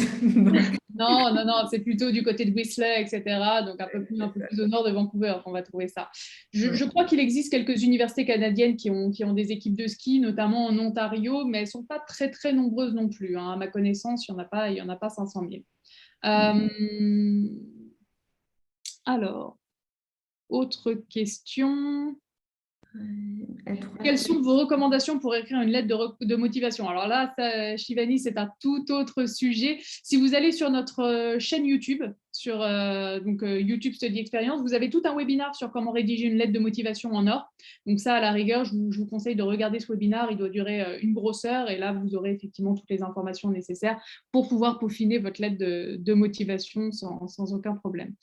Non, c'est plutôt du côté de Whistler, etc. Donc un peu plus au nord de Vancouver qu'on va trouver ça. Je crois qu'il existe quelques universités canadiennes qui ont des équipes de ski, notamment en Ontario, mais elles ne sont pas très, très nombreuses non plus. Hein. À ma connaissance, il n'y en a pas 500 000. Alors, autre question. Quelles sont vos recommandations pour écrire une lettre de motivation? Alors là, Shivani, c'est un tout autre sujet. Si vous allez sur notre chaîne YouTube, sur YouTube Study Experience, vous avez tout un webinaire sur comment rédiger une lettre de motivation en or. Donc ça, à la rigueur, je vous conseille de regarder ce webinaire. Il doit durer une grosse heure et là, vous aurez effectivement toutes les informations nécessaires pour pouvoir peaufiner votre lettre de motivation sans aucun problème.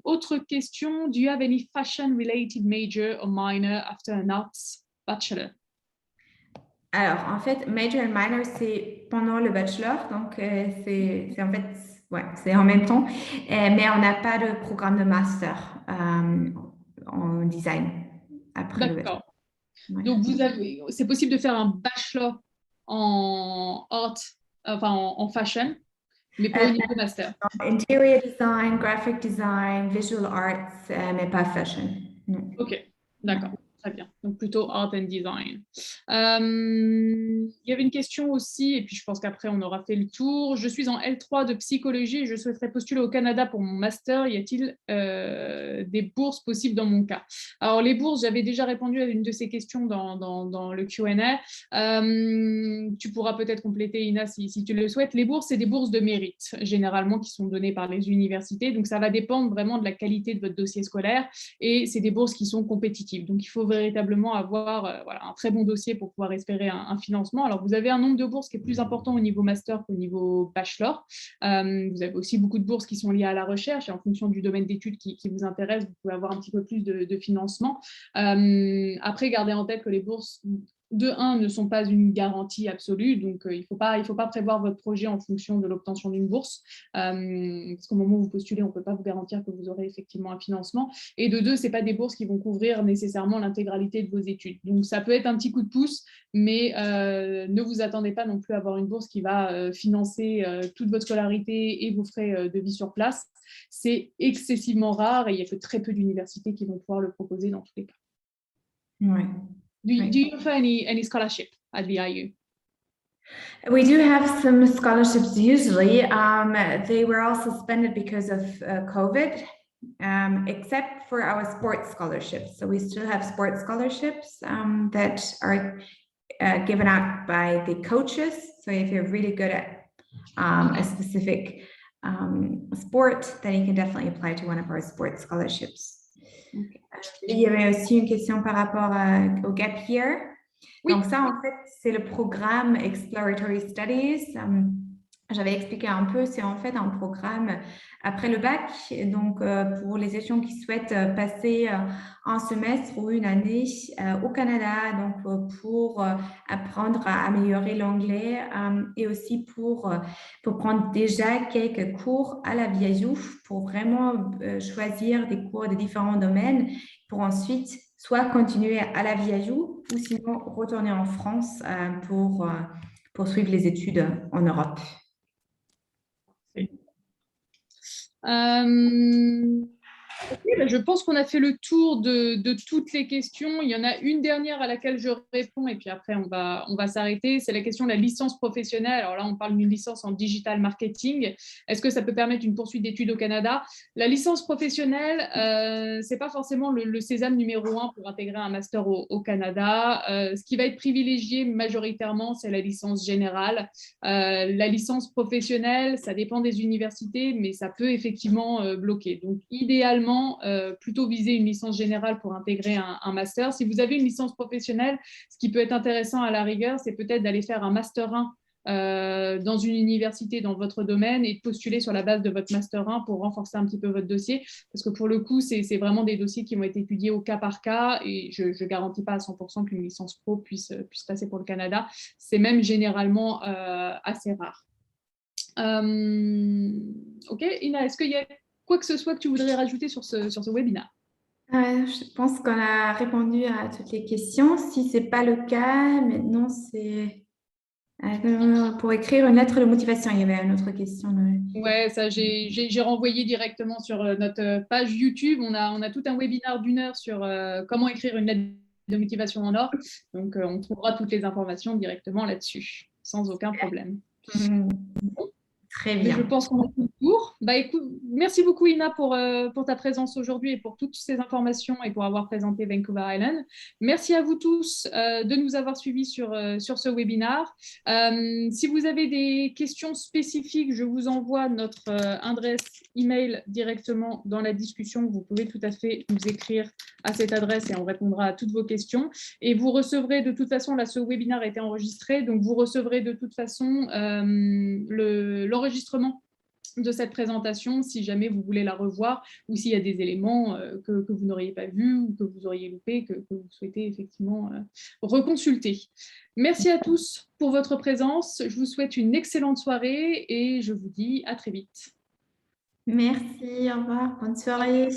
Autre question, do you have any fashion-related major or minor after an arts bachelor? Alors, en fait, major et minor, c'est pendant le bachelor, donc c'est en fait, ouais, c'est en même temps, mais on n'a pas de programme de master en design après le bachelor. Ouais. Donc, c'est possible de faire un bachelor en art, enfin en fashion, mais pas au niveau master. Interior design, graphic design, visual arts, mais pas fashion. Non. Ok, d'accord. Très bien. Donc, plutôt art and design. Il y avait une question aussi, et puis je pense qu'après, on aura fait le tour. Je suis en L3 de psychologie et je souhaiterais postuler au Canada pour mon master. Y a-t-il des bourses possibles dans mon cas? Alors, les bourses, j'avais déjà répondu à une de ces questions dans le Q&A. Tu pourras peut-être compléter, Ina, si tu le souhaites. Les bourses, c'est des bourses de mérite, généralement, qui sont données par les universités. Donc, ça va dépendre vraiment de la qualité de votre dossier scolaire. Et c'est des bourses qui sont compétitives. Donc, il faut véritablement avoir un très bon dossier pour pouvoir espérer un financement. Alors, vous avez un nombre de bourses qui est plus important au niveau master qu'au niveau bachelor. Vous avez aussi beaucoup de bourses qui sont liées à la recherche et en fonction du domaine d'études qui vous intéresse, vous pouvez avoir un petit peu plus de financement. Après, gardez en tête que les bourses de un, ne sont pas une garantie absolue, donc il faut pas prévoir votre projet en fonction de l'obtention d'une bourse, parce qu'au moment où vous postulez, on ne peut pas vous garantir que vous aurez effectivement un financement, et de deux, ce n'est pas des bourses qui vont couvrir nécessairement l'intégralité de vos études. Donc ça peut être un petit coup de pouce, mais ne vous attendez pas non plus à avoir une bourse qui va financer toute votre scolarité et vos frais de vie sur place. C'est excessivement rare et il n'y a que très peu d'universités qui vont pouvoir le proposer dans tous les cas. Ouais. Do you offer any scholarship at VIU? We do have some scholarships usually. They were all suspended because of COVID, except for our sports scholarships. So we still have sports scholarships that are given out by the coaches. So if you're really good at a specific sport, then you can definitely apply to one of our sports scholarships. Okay. Il y avait aussi une question par rapport au gap year. Oui. Donc ça, en fait, c'est le programme Exploratory Studies. J'avais expliqué un peu, c'est en fait un programme après le bac, donc pour les étudiants qui souhaitent passer un semestre ou une année au Canada, donc pour apprendre à améliorer l'anglais et aussi pour prendre déjà quelques cours à la VIU pour vraiment choisir des cours de différents domaines pour ensuite soit continuer à la VIU ou sinon retourner en France pour suivre les études en Europe. Okay, ben je pense qu'on a fait le tour de toutes les questions. Il y en a une dernière à laquelle je réponds et puis après on va s'arrêter. C'est la question de la licence professionnelle. Alors là, on parle d'une licence en digital marketing. Est-ce que ça peut permettre une poursuite d'études au Canada? La licence professionnelle, c'est pas forcément le sésame numéro 1 pour intégrer un master au Canada. Ce qui va être privilégié majoritairement, c'est la licence générale. La licence professionnelle, ça dépend des universités, mais ça peut effectivement bloquer. Donc idéalement, plutôt viser une licence générale pour intégrer un master. Si vous avez une licence professionnelle, ce qui peut être intéressant à la rigueur, c'est peut-être d'aller faire un master 1 dans une université dans votre domaine et de postuler sur la base de votre master 1 pour renforcer un petit peu votre dossier, parce que pour le coup, c'est vraiment des dossiers qui vont être étudiés au cas par cas et je ne garantis pas à 100% qu'une licence pro puisse passer pour le Canada. C'est même généralement assez rare. Ok, Ina, est-ce qu'il y a quoi que ce soit que tu voudrais rajouter sur ce webinaire? Je pense qu'on a répondu à toutes les questions. Si ce n'est pas le cas, maintenant c'est pour écrire une lettre de motivation. Il y avait une autre question. Ouais, ça j'ai renvoyé directement sur notre page YouTube. On a tout un webinaire d'1 heure sur comment écrire une lettre de motivation en or. Donc on trouvera toutes les informations directement là-dessus, sans aucun problème. Très bien. Je pense qu'on a fait le tour. Bah, écoute, merci beaucoup Ina pour ta présence aujourd'hui et pour toutes ces informations et pour avoir présenté Vancouver Island. Merci à vous tous de nous avoir suivis sur ce webinaire. Si vous avez des questions spécifiques, je vous envoie notre adresse email directement dans la discussion. Vous pouvez tout à fait nous écrire à cette adresse et on répondra à toutes vos questions. Et vous recevrez de toute façon, là ce webinaire a été enregistré, donc vous recevrez de toute façon l'enregistrement de cette présentation si jamais vous voulez la revoir ou s'il y a des éléments que vous n'auriez pas vus ou que vous auriez loupé, que vous souhaitez effectivement reconsulter. Merci à tous pour votre présence. Je vous souhaite une excellente soirée et je vous dis à très vite. Merci, au revoir, bonne soirée.